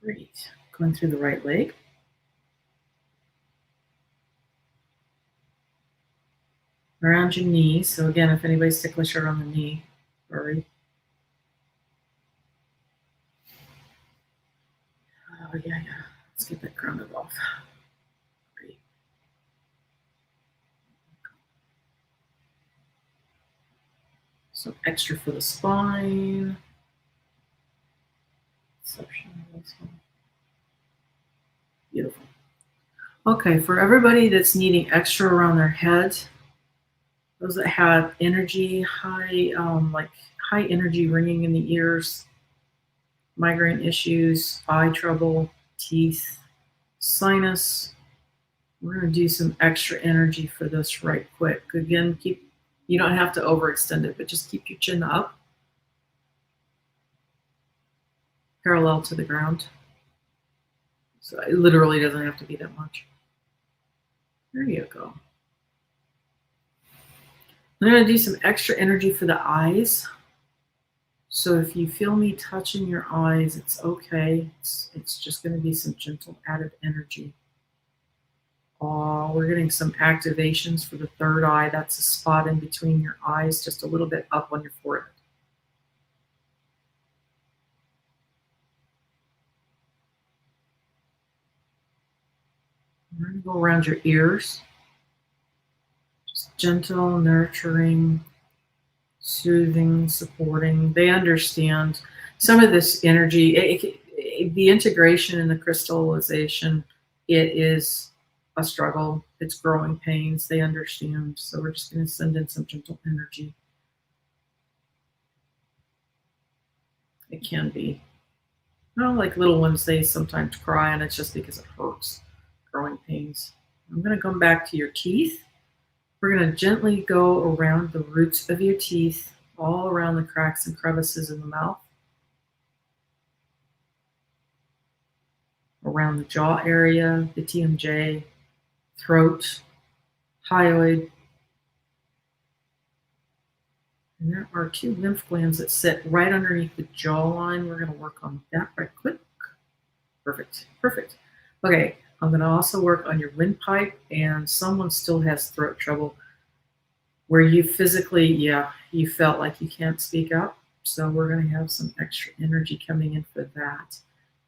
Speaker 2: Great. Going through the right leg. Around your knee. So again, if anybody's ticklish around the knee, sorry. Oh, yeah. Let's get that grounded off. Great. Some extra for the spine. Beautiful. Okay, for everybody that's needing extra around their head, those that have energy, high energy ringing in the ears, migraine issues, eye trouble, teeth, sinus, we're going to do some extra energy for this right quick. Again, you don't have to overextend it, but just keep your chin up, parallel to the ground. So it literally doesn't have to be that much. There you go. I'm going to do some extra energy for the eyes. So if you feel me touching your eyes, it's okay. It's just going to be some gentle added energy. We're getting some activations for the third eye. That's a spot in between your eyes, just a little bit up on your forehead. We're going to go around your ears. Just gentle, nurturing, soothing, supporting. They understand some of this energy. The integration and the crystallization, it is a struggle. It's growing pains. They understand. So we're just going to send in some gentle energy. It can be. Like little ones, they sometimes cry, and it's just because it hurts. Growing pains. I'm going to come back to your teeth. We're going to gently go around the roots of your teeth, all around the cracks and crevices in the mouth. around the jaw area, the TMJ, throat, hyoid. And there are 2 lymph glands that sit right underneath the jawline. We're going to work on that right quick. Perfect. Perfect. Okay. I'm going to also work on your windpipe, and someone still has throat trouble where you physically, you felt like you can't speak up. So we're going to have some extra energy coming in for that.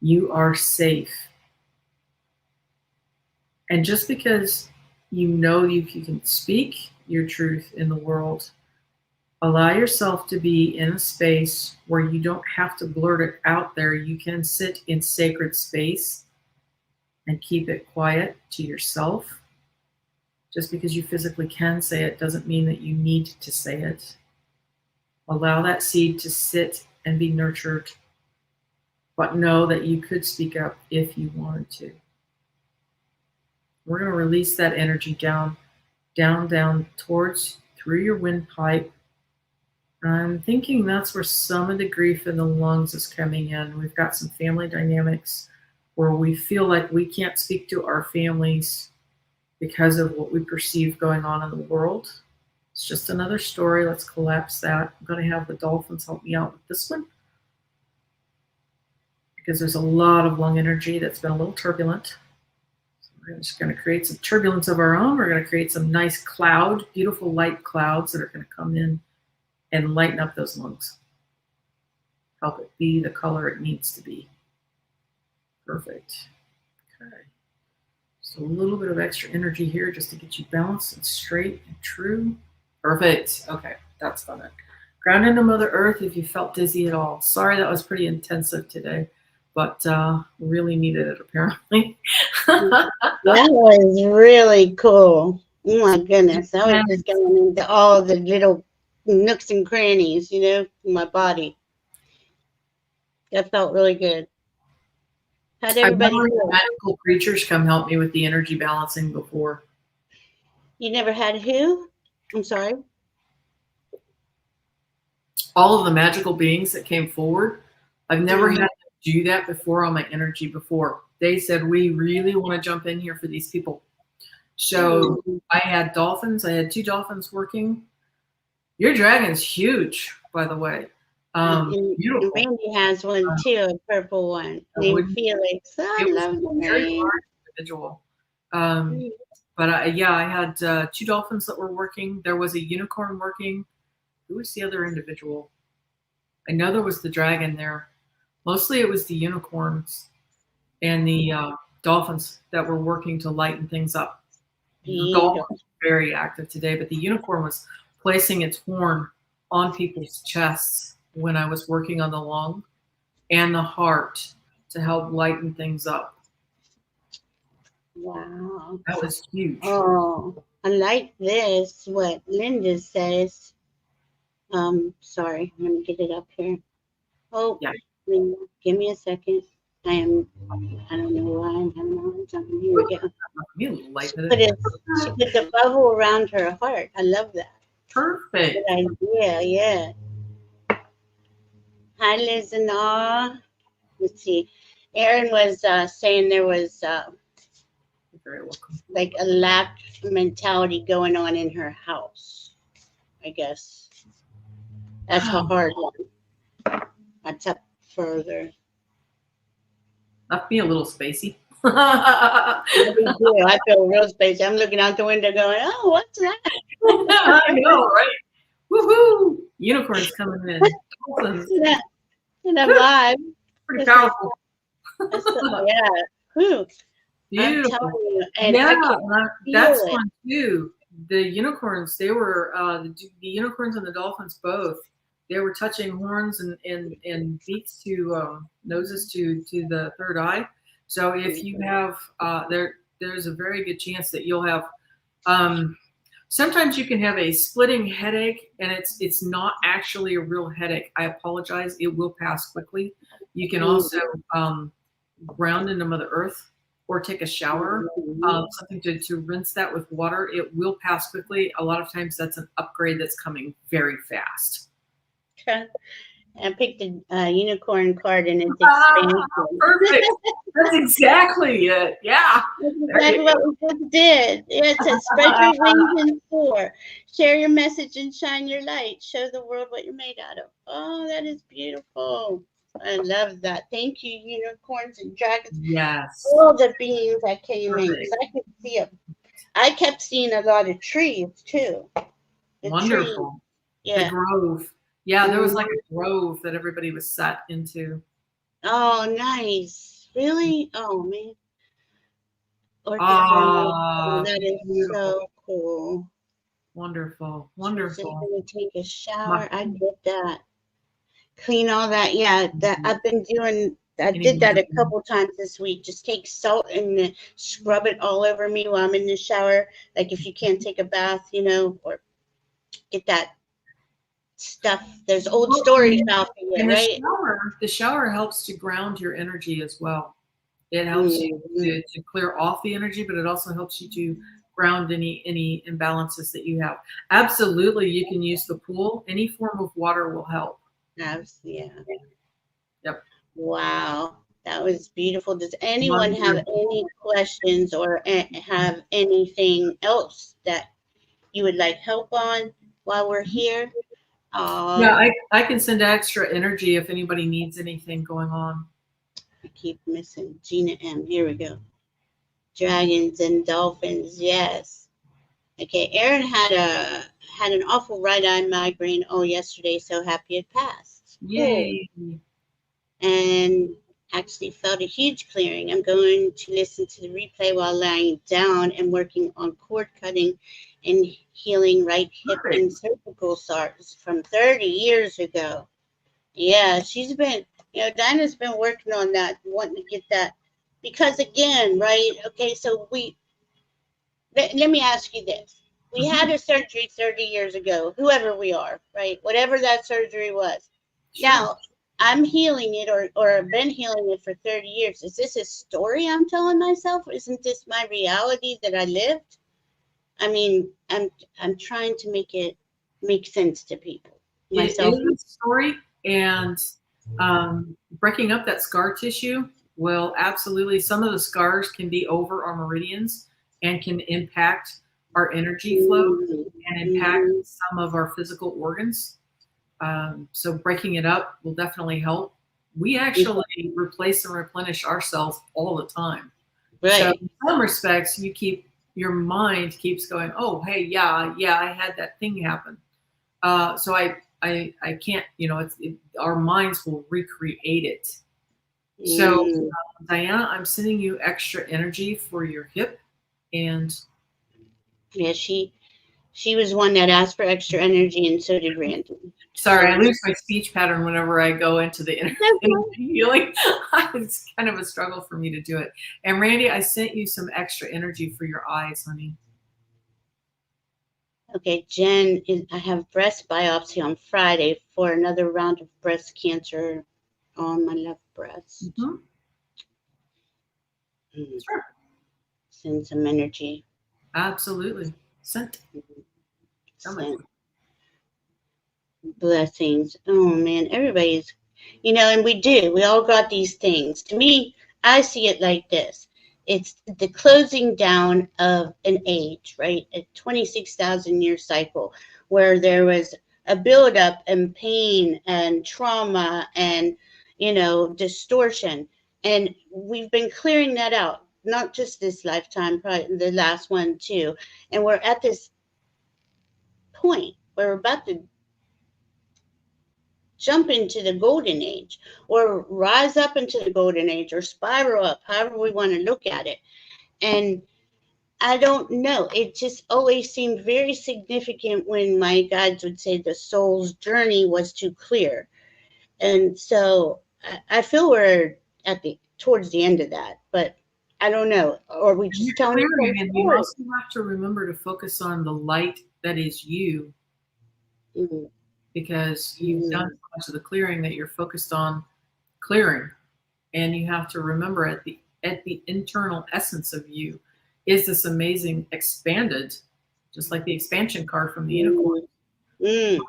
Speaker 2: You are safe. And just because you know you can speak your truth in the world, allow yourself to be in a space where you don't have to blurt it out there. You can sit in sacred space and keep it quiet to yourself. Just because you physically can say it doesn't mean that you need to say it. Allow that seed to sit and be nurtured, but know that you could speak up if you wanted to. We're going to release that energy down towards through your windpipe. I'm thinking that's where some of the grief in the lungs is coming in. We've got some family dynamics where we feel like we can't speak to our families because of what we perceive going on in the world. It's just another story. Let's collapse that. I'm going to have the dolphins help me out with this one because there's a lot of lung energy that's been a little turbulent. So we're just going to create some turbulence of our own. We're going to create some nice cloud, beautiful light clouds that are going to come in and lighten up those lungs. Help it be the color it needs to be. Perfect. Okay. So a little bit of extra energy here just to get you balanced and straight and true. Perfect. Okay, that's fun. Ground into Mother Earth if you felt dizzy at all. Sorry that was pretty intensive today, but really needed it apparently.
Speaker 1: That was really cool. Oh my goodness. I was just going into all the little nooks and crannies, in my body. That felt really good. How'd everybody feel?
Speaker 2: Magical creatures come help me with the energy balancing before.
Speaker 1: You never had who? I'm sorry.
Speaker 2: All of the magical beings that came forward, I've never had to do that before on my energy before. They said, we really want to jump in here for these people. So I had dolphins. I had 2 dolphins working. Your dragon's huge, by the way. Beautiful.
Speaker 1: Randy has one too, a purple one named Felix. I love the name.
Speaker 2: Individual. But I had 2 dolphins that were working. There was a unicorn working. Who was the other individual? I know there was the dragon there. Mostly it was the unicorns and the dolphins that were working to lighten things up. The dolphin was very active today, but the unicorn was placing its horn on people's chests when I was working on the lung and the heart to help lighten things up.
Speaker 1: Wow.
Speaker 2: That was huge.
Speaker 1: Oh, I like this, what Linda says. Sorry, I'm going to get it up here. Oh, yeah. Linda, give me a second. I don't know why I'm having all something. Here we go. She put the bubble around her heart. I love that.
Speaker 2: Perfect.
Speaker 1: Good idea, yeah. Hi, Liz and all. Let's see. Erin was saying there was
Speaker 2: very welcome.
Speaker 1: Like a lack mentality going on in her house, I guess. That's a hard one. That's up further.
Speaker 2: Left me a little spacey.
Speaker 1: I feel real spacey. I'm looking out the window going, oh, what's that?
Speaker 2: I know, right? Woohoo! Unicorns coming in.
Speaker 1: And I'm live.
Speaker 2: Pretty powerful.
Speaker 1: Yeah. Whew.
Speaker 2: Beautiful.
Speaker 1: I'm telling you, and
Speaker 2: that's one too. The unicorns, they were the unicorns and the dolphins both. They were touching horns and beaks to noses to the third eye. So if you have there's a very good chance that you'll have. Sometimes you can have a splitting headache, and it's not actually a real headache. I apologize. It will pass quickly. You can also ground into Mother Earth or take a shower, something to rinse that with water. It will pass quickly. A lot of times that's an upgrade that's coming very fast.
Speaker 1: Okay. I picked a unicorn card and it's
Speaker 2: Ah,
Speaker 1: expansion.
Speaker 2: perfect. That's exactly it. Yeah.
Speaker 1: That's
Speaker 2: There
Speaker 1: exactly
Speaker 2: you
Speaker 1: what we just did. Yeah, it says spread
Speaker 2: go.
Speaker 1: your wings and soar. Share your message and shine your light. Show the world what you're made out of. Oh, that is beautiful. I love that. Thank you, unicorns and dragons.
Speaker 2: Yes.
Speaker 1: All the beings that came in, because
Speaker 2: Perfect.
Speaker 1: I could see them. I kept seeing a lot of trees too. The trees,
Speaker 2: Wonderful. The
Speaker 1: yeah.
Speaker 2: grove. Yeah, there was
Speaker 1: Mhm.
Speaker 2: like a grove that everybody was set into.
Speaker 1: Oh, nice. Really? Oh man. Orchid grove. Oh,
Speaker 2: Ah,
Speaker 1: that is
Speaker 2: beautiful.
Speaker 1: so cool.
Speaker 2: Wonderful.
Speaker 1: She was just
Speaker 2: Wonderful.
Speaker 1: gonna take a
Speaker 2: My,
Speaker 1: shower. I get that. Clean all that. Yeah, that I've been doing. I did that a
Speaker 2: anyone-
Speaker 1: couple times this week. Just take salt and scrub it all over me while I'm in the shower. Like if you can't take a bath, or get that stuff. There's old
Speaker 2: Well,
Speaker 1: stories about it,
Speaker 2: and
Speaker 1: right?
Speaker 2: the shower helps to ground your energy as well. It helps you
Speaker 1: Mm-hmm.
Speaker 2: to clear off the energy, but it also helps you to ground any imbalances that you have. Absolutely, you can use the pool. Any form of water will help.
Speaker 1: Yeah.
Speaker 2: Yep.
Speaker 1: Wow, that was beautiful. Does anyone have any
Speaker 2: Wonderful.
Speaker 1: questions or have anything else that you would like help on while we're here?
Speaker 2: Yeah,
Speaker 1: Oh,
Speaker 2: I can send extra energy if anybody needs anything going on.
Speaker 1: I keep missing Gina M. Here we go. Dragons and dolphins, yes. Okay, Aaron had an awful right eye migraine all yesterday, so happy it passed. Cool.
Speaker 2: Yay.
Speaker 1: And actually felt a huge clearing. I'm going to listen to the replay while lying down and working on cord cutting and healing right hip
Speaker 2: Perfect.
Speaker 1: and cervical scars from 30 years ago. Yeah, she's been, Dinah's been working on that, wanting to get that. Because again, right? Okay, so let me ask you this. We had
Speaker 2: Mhm.
Speaker 1: a surgery 30 years ago, whoever we are, right? Whatever that surgery was.
Speaker 2: Sure.
Speaker 1: Now, I'm healing it or have been healing it for 30 years. Is this a story I'm telling myself? Isn't this my reality that I lived? I mean, I'm trying to make it make sense to people.
Speaker 2: It
Speaker 1: Myself.
Speaker 2: is a story, and breaking up that scar tissue will absolutely, some of the scars can be over our meridians and can impact our energy flow and impact
Speaker 1: Mm-hmm.
Speaker 2: some of our physical organs. So breaking it up will definitely help. We actually replace and replenish ourselves all the time. So
Speaker 1: Right.
Speaker 2: in some respects, your mind keeps going, oh, hey, yeah, I had that thing happen. So I can't, our minds will recreate it. So
Speaker 1: Mm.
Speaker 2: Diana, I'm sending you extra energy for your hip, and
Speaker 1: Yeah, she was one that asked for extra energy, and so did Randy.
Speaker 2: sorry, I
Speaker 1: So
Speaker 2: lose my speech pattern whenever I go into the energy healing. It's kind of a struggle for me to do it. And Randy, I sent you some extra energy for your eyes, honey.
Speaker 1: okay, Jen, I have breast biopsy on Friday for another round of breast cancer on my left breast.
Speaker 2: Mm-hmm.
Speaker 1: Mm.
Speaker 2: Sure.
Speaker 1: Send some energy.
Speaker 2: Absolutely. Sent. Tell me.
Speaker 1: Send blessings. Oh man, everybody's, and we do. We all got these things. To me, I see it like this. It's the closing down of an age, right? A 26,000 year cycle where there was a buildup and pain and trauma and, distortion. And we've been clearing that out, not just this lifetime, probably the last one too. And we're at this point where we're about to jump into the golden age or rise up into the golden age or spiral up, however we want to look at it. And I don't know. It just always seemed very significant when my guides would say the soul's journey was too clear. And so I feel we're at the towards the end of that, but I don't know. Or we
Speaker 2: And you're
Speaker 1: just telling
Speaker 2: clearing,
Speaker 1: ourselves
Speaker 2: and you
Speaker 1: stories.
Speaker 2: also have to remember to focus on the light that is you,
Speaker 1: Mm,
Speaker 2: because you've done
Speaker 1: mm,
Speaker 2: so much of the clearing that you're focused on clearing, and you have to remember at the internal essence of you is this amazing expanded, just like the expansion card from the unicorn,
Speaker 1: mm, mm.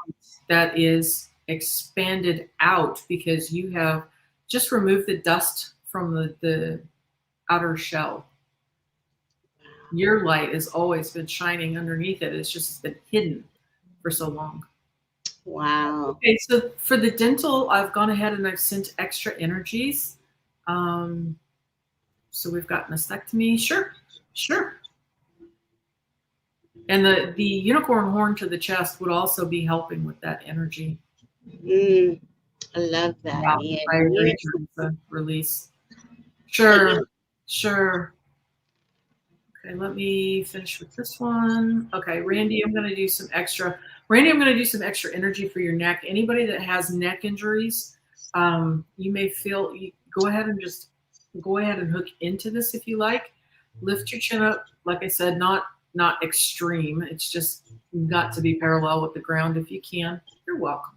Speaker 2: that is expanded out because you have just removed the dust from the outer shell. Your light has always been shining underneath it. It's just been hidden for so long.
Speaker 1: Wow.
Speaker 2: Okay, so for the dental, I've gone ahead and I've sent extra energies. So we've got mastectomy. Sure, sure. And the unicorn horn to the chest would also be helping with that energy.
Speaker 1: I love that.
Speaker 2: Wow,
Speaker 1: Yeah.
Speaker 2: I agree, Teresa. Release. Sure, sure. Okay, let me finish with this one. Okay, Randy, I'm going to do some extra. Randy, I'm going to do some extra energy for your neck. Anybody that has neck injuries, you may feel. Go ahead and just go ahead and hook into this if you like. Lift your chin up, like I said, not extreme. It's just got to be parallel with the ground if you can. You're welcome.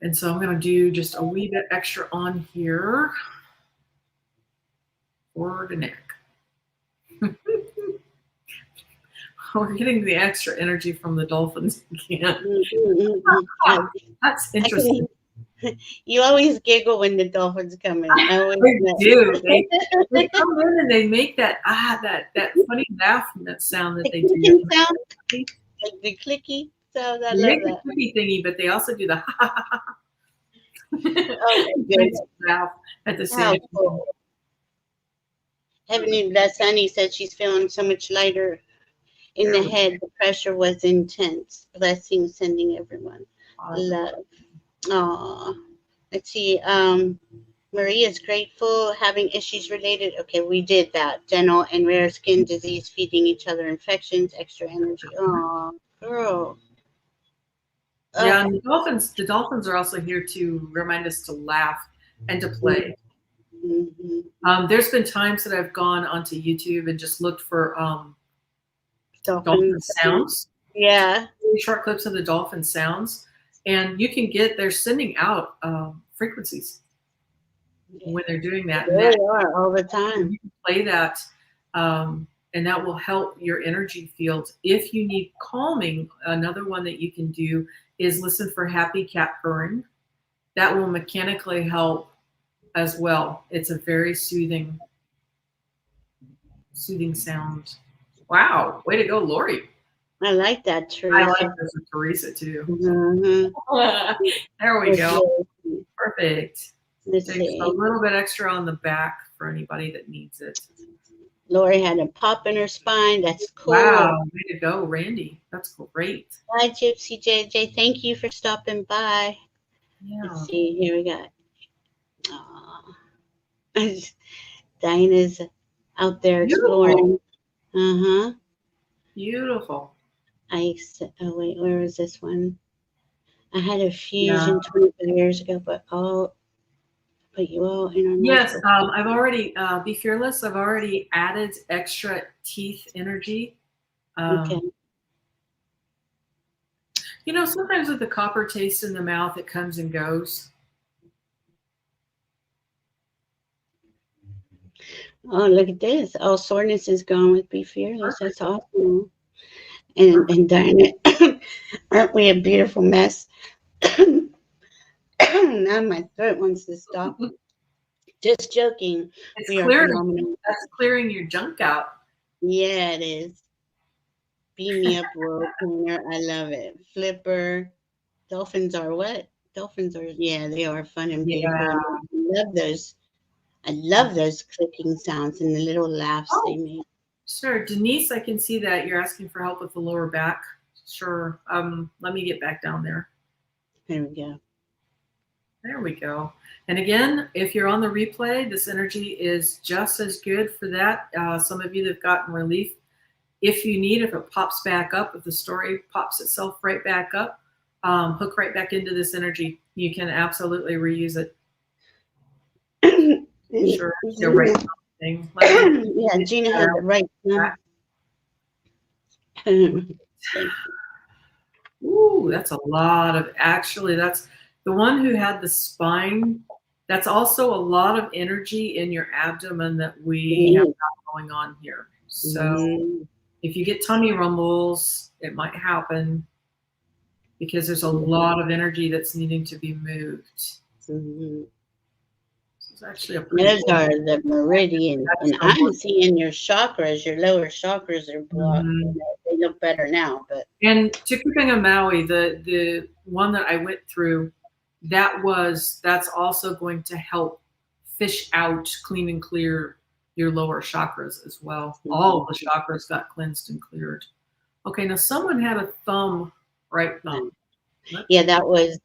Speaker 2: And so I'm going to do just a wee bit extra on here for the neck. We're getting the extra energy from the dolphins again. That's interesting.
Speaker 1: You always giggle when the dolphins come in. I always
Speaker 2: do. They come in and they make that funny laugh and that sound that they do.
Speaker 1: Sound, like the clicky sound. I
Speaker 2: they
Speaker 1: love
Speaker 2: make
Speaker 1: that.
Speaker 2: The clicky thingy, but they also do the laugh at the same time.
Speaker 1: Cool. Heavenly Bless Honey said she's feeling so much lighter in the head. The pressure was intense. Blessings sending everyone. Love. Aw. Let's see. Maria's grateful, having issues related. Okay, we did that. Dental and rare skin disease, feeding each other infections, extra energy. Aw, girl.
Speaker 2: Yeah, and the dolphins are also here to remind us to laugh and to play.
Speaker 1: Mm-hmm.
Speaker 2: There's been times that I've gone onto YouTube and just looked for dolphin sounds.
Speaker 1: Yeah.
Speaker 2: Short clips of the dolphin sounds. And you can they're sending out frequencies when they're doing that.
Speaker 1: They are all the time.
Speaker 2: You can play that, and that will help your energy field. If you need calming, another one that you can do is listen for happy cat purring. That will mechanically help as well. It's a very soothing sound. Wow, way to go, Lori.
Speaker 1: I like that, Teresa.
Speaker 2: I like this with Teresa too.
Speaker 1: Mm-hmm.
Speaker 2: There we go. Perfect.
Speaker 1: Let's see.
Speaker 2: A little bit extra on the back for anybody that needs it.
Speaker 1: Lori had a pop in her spine. That's cool.
Speaker 2: Wow, way to go, Randy. That's great.
Speaker 1: Hi, Gypsy JJ. Thank you for stopping by.
Speaker 2: Yeah.
Speaker 1: Let's see. Here we got. Dinah's out there exploring. Uh-huh.
Speaker 2: Beautiful.
Speaker 1: Oh, wait, where was this one? I had a fusion 25 years ago, but you all in our
Speaker 2: Yes, I've already, Be Fearless, I've already added extra teeth energy.
Speaker 1: Okay.
Speaker 2: You know, sometimes with the copper taste in the mouth, it comes and goes.
Speaker 1: Oh, look at this. All soreness is gone with Be Fearless. That's awesome. And Diana, aren't we a beautiful mess? Now my throat wants to stop. Just joking.
Speaker 2: That's clearing your junk out.
Speaker 1: Yeah, it is. Beam me up, world cleaner. I love it. Flipper. Dolphins are what? Dolphins are, they are fun and beautiful.
Speaker 2: Yeah.
Speaker 1: I love those clicking sounds and the little laughs they make.
Speaker 2: Sure. Denise, I can see that you're asking for help with the lower back. Sure. Let me get back down there.
Speaker 1: There we go.
Speaker 2: There we go. And again, if you're on the replay, this energy is just as good for that. Some of you that have gotten relief, if you need, if it pops back up, if the story pops itself right back up, hook right back into this energy. You can absolutely reuse it. Sure. You're right. Thing.
Speaker 1: Yeah, Gina had the right thing.
Speaker 2: Ooh, that's a lot of, actually, that's the one who had the spine. That's also a lot of energy in your abdomen that we have going on here. So if you get tummy rumbles, it might happen. because there's a lot of energy that's needing to be moved.
Speaker 1: Mm-hmm.
Speaker 2: It's actually a
Speaker 1: Those are the meridian, and I'm seeing your chakras, your lower chakras are blocked.
Speaker 2: Mm-hmm.
Speaker 1: They look better now, but
Speaker 2: And Chikupinga Maui, the one that I went through, that's also going to help fish out, clean and clear your lower chakras as well. All of the chakras got cleansed and cleared. Okay, now someone had a thumb, right thumb.
Speaker 1: Yeah, that was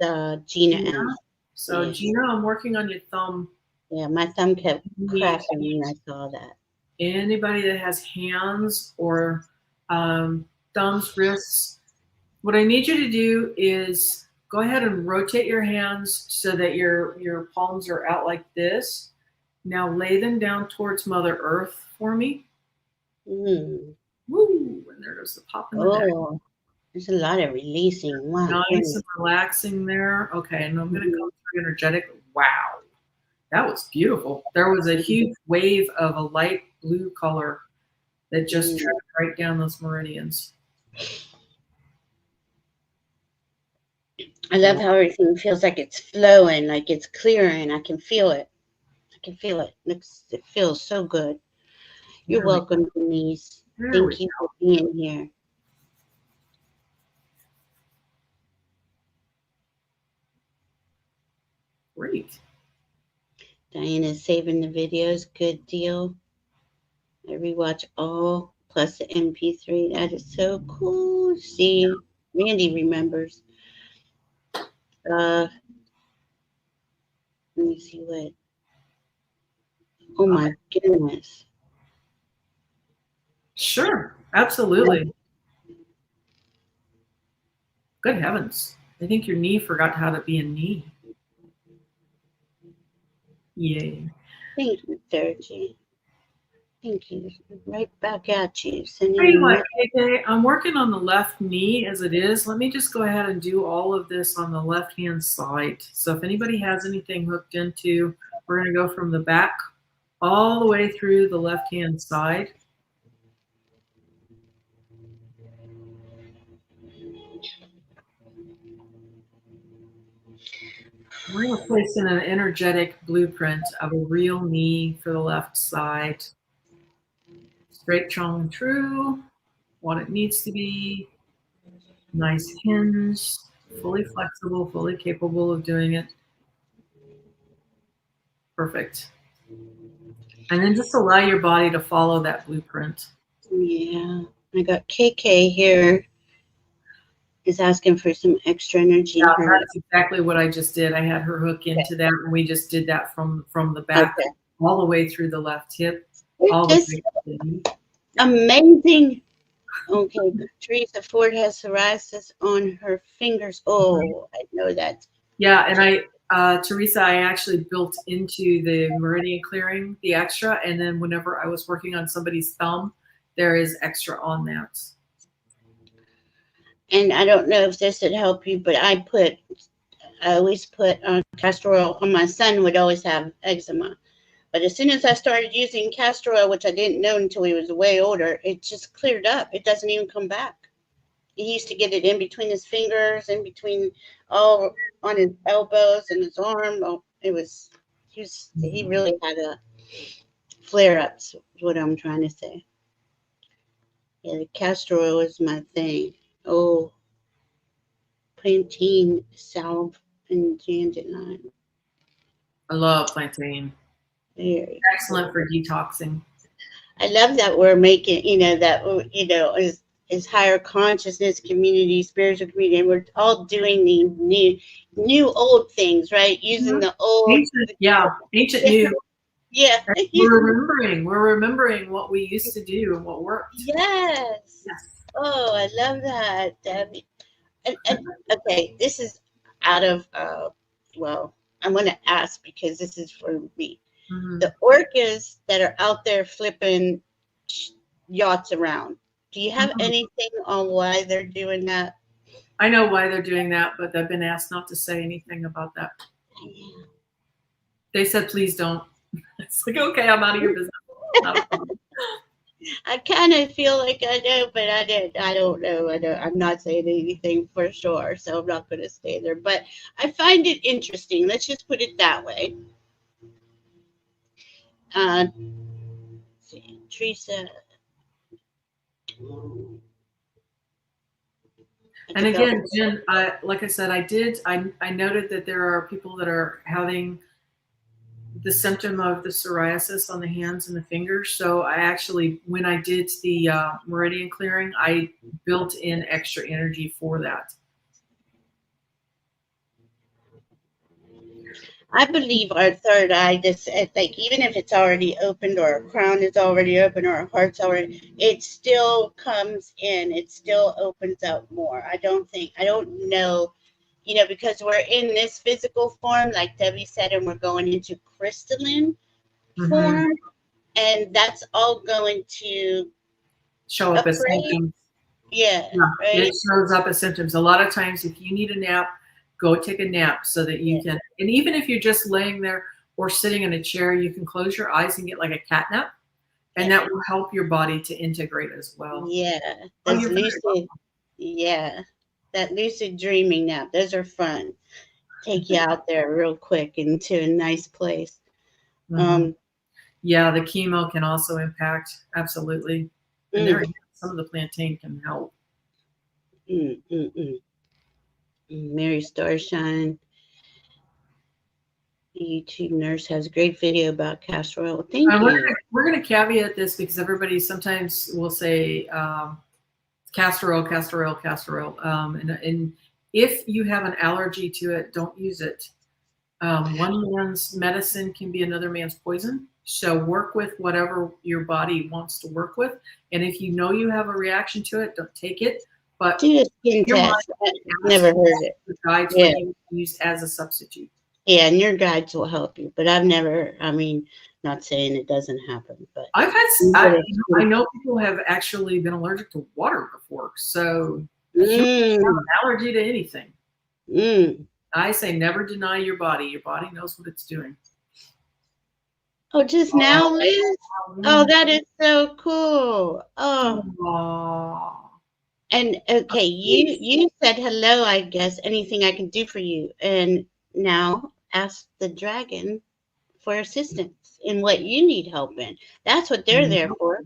Speaker 1: Gina.
Speaker 2: Gina? So
Speaker 1: Yes.
Speaker 2: Gina, I'm working on your thumb.
Speaker 1: Yeah, my thumb kept cracking when I saw that.
Speaker 2: Anybody that has hands or thumbs, wrists, what I need you to do is go ahead and rotate your hands so that your palms are out like this. Now lay them down towards Mother Earth for me.
Speaker 1: Mm.
Speaker 2: Woo! And there goes the pop in the neck.
Speaker 1: There's a lot of releasing. Wow.
Speaker 2: Nice and relaxing there. Okay, and I'm going to go through energetic. Wow. That was beautiful. There was a huge wave of a light blue color that just tracked right down those meridians.
Speaker 1: I love how everything feels like it's flowing, like it's clearing. I can feel it. I can feel it. It feels so good. You're welcome, Denise. Thank you for being here.
Speaker 2: Great.
Speaker 1: Diana's saving the videos. Good deal. I rewatch all plus the MP3. That is so cool. See, Randy remembers. Let me see what. Oh my goodness.
Speaker 2: Sure, absolutely. Good heavens. I think your knee forgot how to be a knee. Yay.
Speaker 1: Thank you, Sergi. Thank you. Right back at you.
Speaker 2: Tell you what, KJ, I'm working on the left knee as it is. Let me just go ahead and do all of this on the left-hand side. So if anybody has anything hooked into, we're going to go from the back all the way through the left-hand side. We're going to place in an energetic blueprint of a real knee for the left side. Straight, strong, and true. What it needs to be. Nice hinge. Fully flexible, fully capable of doing it. Perfect. And then just allow your body to follow that blueprint.
Speaker 1: Yeah. I got KK here. Is asking for some extra energy.
Speaker 2: Yeah, that's exactly what I just did. I had her hook into that, and we just did that from the back all the way through the left hip. All the way through the knee.
Speaker 1: Amazing. Okay, Teresa Ford has psoriasis on her fingers. Oh, I know that.
Speaker 2: Yeah, and Teresa, I actually built into the meridian clearing the extra, and then whenever I was working on somebody's thumb, there is extra on that.
Speaker 1: And I don't know if this would help you, but I always put castor oil. My son would always have eczema. But as soon as I started using castor oil, which I didn't know until he was way older, it just cleared up. It doesn't even come back. He used to get it in between his fingers, in between all on his elbows and his arm. Oh, he really had a flare-ups, is what I'm trying to say. Yeah, the castor oil is my thing. Oh, plantain, salve, and dandelion.
Speaker 2: I love plantain.
Speaker 1: Very
Speaker 2: excellent for detoxing.
Speaker 1: I love that we're making, is higher consciousness community, spiritual community, and we're all doing the new old things, right? Using the old
Speaker 2: ancient new.
Speaker 1: Yeah.
Speaker 2: We're remembering what we used to do and what worked.
Speaker 1: Yes. Oh, I love that, Debbie. And okay, this is out of I'm going to ask because this is for me. Mm-hmm. The orcas that are out there flipping yachts around, do you have anything on why they're doing that?
Speaker 2: I know why they're doing that, but I've been asked not to say anything about that. Yeah. They said, please don't. It's like, okay, I'm out of your business.
Speaker 1: I kind of feel like I know, but I don't know. I'm not saying anything for sure, so I'm not going to stay there. But I find it interesting. Let's just put it that way. Let's see, Teresa. I
Speaker 2: And
Speaker 1: developed.
Speaker 2: again, Jen, like I said, I noted that there are people that are having the symptom of the psoriasis on the hands and the fingers. So I actually, when I did the meridian clearing, I built in extra energy for that.
Speaker 1: I believe our third eye, this like even if it's already opened or our crown is already open or our heart's already, it still comes in. It still opens up more. I don't know, because we're in this physical form, like Debbie said, and we're going into crystalline
Speaker 2: Mm-hmm.
Speaker 1: form, and that's all going to
Speaker 2: Show up as
Speaker 1: afraid.
Speaker 2: symptoms.
Speaker 1: Yeah,
Speaker 2: Yeah,
Speaker 1: right.
Speaker 2: it shows up as symptoms. A lot of times, if you need a nap, go take a nap so that you
Speaker 1: Yeah,
Speaker 2: can. And even if you're just laying there or sitting in a chair, you can close your eyes and get like a cat nap, and
Speaker 1: yeah,
Speaker 2: that will help your body to integrate as well.
Speaker 1: yeah.
Speaker 2: Oh,
Speaker 1: Those
Speaker 2: you're very
Speaker 1: lucid, yeah, that lucid dreaming nap. Those are fun. Take you out there real quick into a nice place.
Speaker 2: welcome.
Speaker 1: Um,
Speaker 2: Yeah, the chemo can also impact, absolutely. And
Speaker 1: mm,
Speaker 2: there, some of the plantain can help.
Speaker 1: mm, mm, mm. Mary Starshine, YouTube nurse, has a great video about castor oil. Thank
Speaker 2: And
Speaker 1: you.
Speaker 2: we're gonna caveat this because everybody sometimes will say castor oil, castor oil, castor oil. And if you have an allergy to it, don't use it. One man's medicine can be another man's poison. So work with whatever your body wants to work with. And if you know you have a reaction to it, don't take it. But
Speaker 1: Do a skin
Speaker 2: your mind
Speaker 1: test. I've
Speaker 2: asks
Speaker 1: never heard it.
Speaker 2: the guides what
Speaker 1: Yeah.
Speaker 2: you use as a substitute.
Speaker 1: Yeah, and your guides will help you. But I've never, not saying it doesn't happen, but
Speaker 2: I've had,
Speaker 1: you get a
Speaker 2: I
Speaker 1: skin
Speaker 2: know
Speaker 1: test.
Speaker 2: people have actually been allergic to water before. So humans have
Speaker 1: Mm,
Speaker 2: an allergy to anything.
Speaker 1: mm.
Speaker 2: I say never deny your body. Your body knows what it's doing.
Speaker 1: Oh, just now, Liz? Oh, that is so cool. Oh,
Speaker 2: Aw.
Speaker 1: and okay, you said hello, I guess. Anything I can do for you. And now ask the dragon for assistance in what you need help in. That's what they're there for.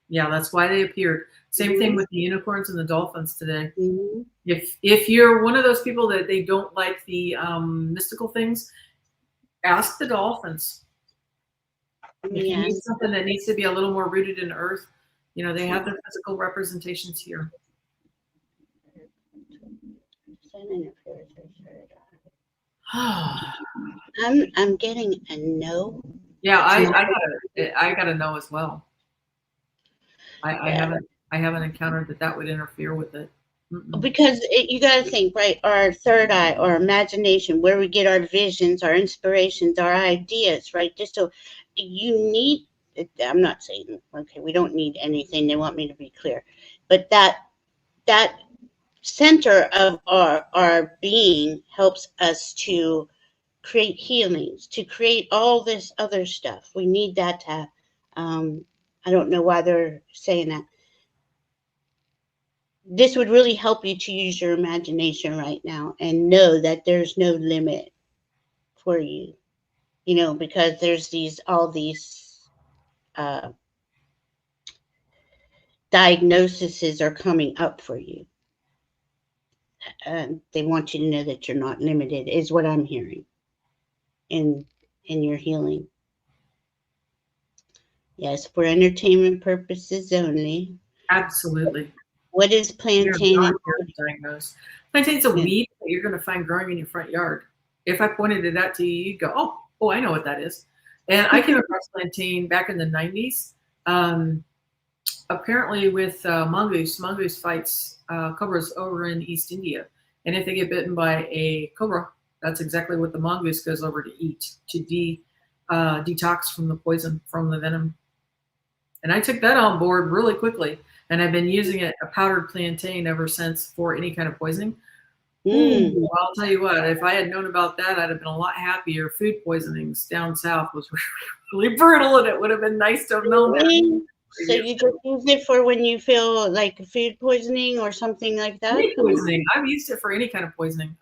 Speaker 2: Yeah, that's why they appeared. Same thing
Speaker 1: Mhm,
Speaker 2: with the unicorns and the dolphins today.
Speaker 1: mhm.
Speaker 2: If you're one of those people that they don't like the mystical things, ask the dolphins. If you need
Speaker 1: Yes.
Speaker 2: something that needs to be a little more rooted in earth, they have their physical representations here.
Speaker 1: I'm getting a no.
Speaker 2: Yeah,
Speaker 1: It's not.
Speaker 2: I gotta know as well. I
Speaker 1: Yeah.
Speaker 2: haven't encountered that would interfere with it. Mm-mm.
Speaker 1: Because you got to think, right? Our third eye, our imagination, where we get our visions, our inspirations, our ideas, right? Just so you need. I'm not saying okay, we don't need anything. They want me to be clear, but that center of our being helps us to create healings, to create all this other stuff. We need that to. I don't know why they're saying that. This would really help you to use your imagination right now and know that there's no limit for you, because there's all these uh, diagnoses are coming up for you. They want you to know that you're not limited, is what I'm hearing in your healing. Yes, for entertainment purposes only.
Speaker 2: Absolutely.
Speaker 1: What is
Speaker 2: You're
Speaker 1: plantain?
Speaker 2: not here to diagnose. Plantain's a
Speaker 1: Yeah.
Speaker 2: weed that you're going to find growing in your front yard. If I pointed it out to you, you'd go, oh, I know what that is. And I came across plantain back in the 90s. Apparently with mongoose. Mongoose fights cobras over in East India. And if they get bitten by a cobra, that's exactly what the mongoose goes over to eat, to detox from the poison, from the venom. And I took that on board really quickly. And I've been using it, a powdered plantain, ever since for any kind of poisoning.
Speaker 1: Mm.
Speaker 2: Ooh, I'll tell you what, if I had known about that, I'd have been a lot happier. Food poisonings down south was really brutal, and it would have been nice to have known that.
Speaker 1: So you just use it for when you feel like food poisoning or something like that?
Speaker 2: Any poisoning. I've used it for any kind of poisoning.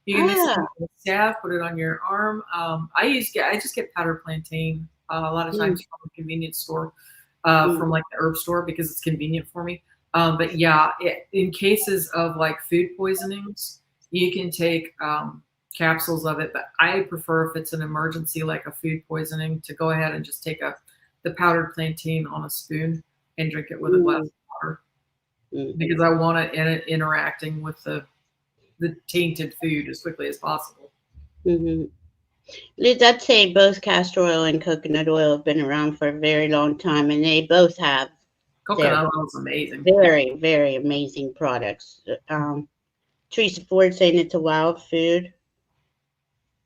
Speaker 2: You can mix it with staff, put it on your arm. I just get powdered plantain a lot of times from a convenience store, from like the herb store, because it's convenient for me. But yeah, in cases of like food poisonings, you can take capsules of it. But I prefer, if it's an emergency like a food poisoning, to go ahead and just take the powdered plantain on a spoon and drink it with a glass of water. Because I want it interacting with the tainted food as quickly as possible.
Speaker 1: I'd say both castor oil and coconut oil have been around for a very long time, and they both have
Speaker 2: coconut oil is amazing.
Speaker 1: Very, very amazing products. Teresa Ford saying it's a wild food.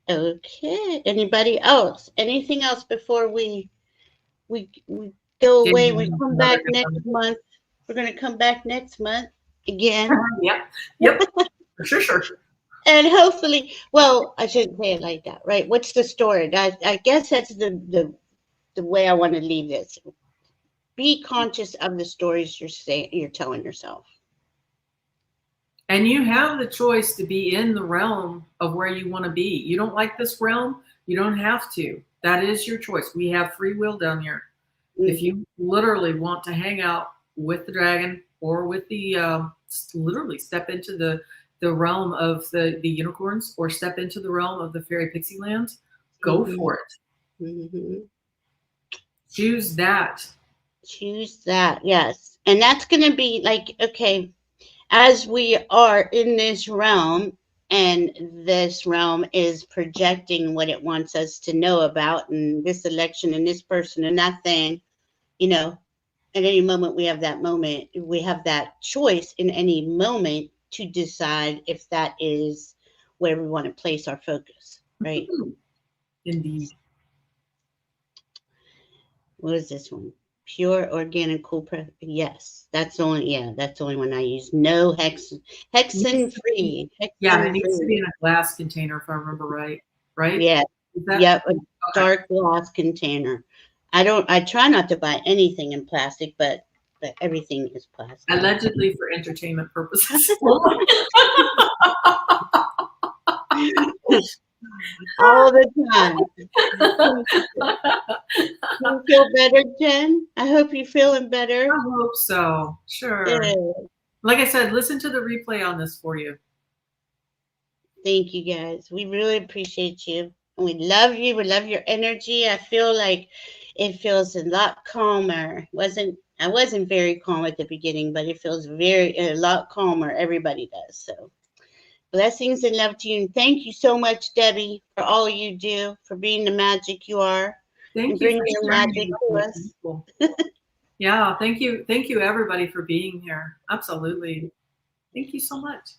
Speaker 1: Okay. Anybody else? Anything else before we go away? We come back next month. We're going to come back next month again.
Speaker 2: Yep. Sure.
Speaker 1: And hopefully, well, I shouldn't say it like that, right? What's the story? I guess that's the way I want to leave this. Be conscious of the stories you're telling yourself.
Speaker 2: And you have the choice to be in the realm of where you want to be. You don't like this realm, you don't have to. That is your choice. We have free will down here. If you literally want to hang out with the dragon, or with the literally step into the realm of the unicorns, or step into the realm of the fairy pixie land, go for it. Choose that.
Speaker 1: Yes. And that's going to be like, okay, as we are in this realm, and this realm is projecting what it wants us to know about, and this election and this person and that thing, at any moment we have that choice in any moment to decide if that is where we want to place our focus, right?
Speaker 2: Indeed.
Speaker 1: What is this one? Pure organic cool yes, that's the only one I use. No hexen free.
Speaker 2: Yeah, it needs to be in a glass container, if I remember right.
Speaker 1: Yeah. Yep, a dark glass container. I try not to buy anything in plastic, but everything is plastic.
Speaker 2: Allegedly for entertainment purposes.
Speaker 1: All the time. You feel better, Jen? I hope you're feeling better.
Speaker 2: I hope so. Sure. Yeah. Like I said, listen to the replay on this for you.
Speaker 1: Thank you, guys. We really appreciate you. We love you. We love your energy. I feel like it feels a lot calmer. I wasn't very calm at the beginning, but it feels a lot calmer. Everybody does. So blessings and love to you. And thank you so much, Debbie, for all you do, for being the magic you are.
Speaker 2: Thank you.
Speaker 1: Bringing your magic to us.
Speaker 2: Yeah, thank you. Thank you, everybody, for being here. Absolutely. Thank you so much.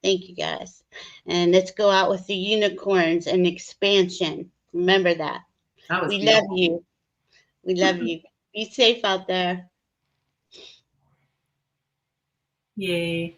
Speaker 1: Thank you, guys. And let's go out with the unicorns and expansion. Remember that. We love you. We love you. Be safe out there.
Speaker 2: Yay.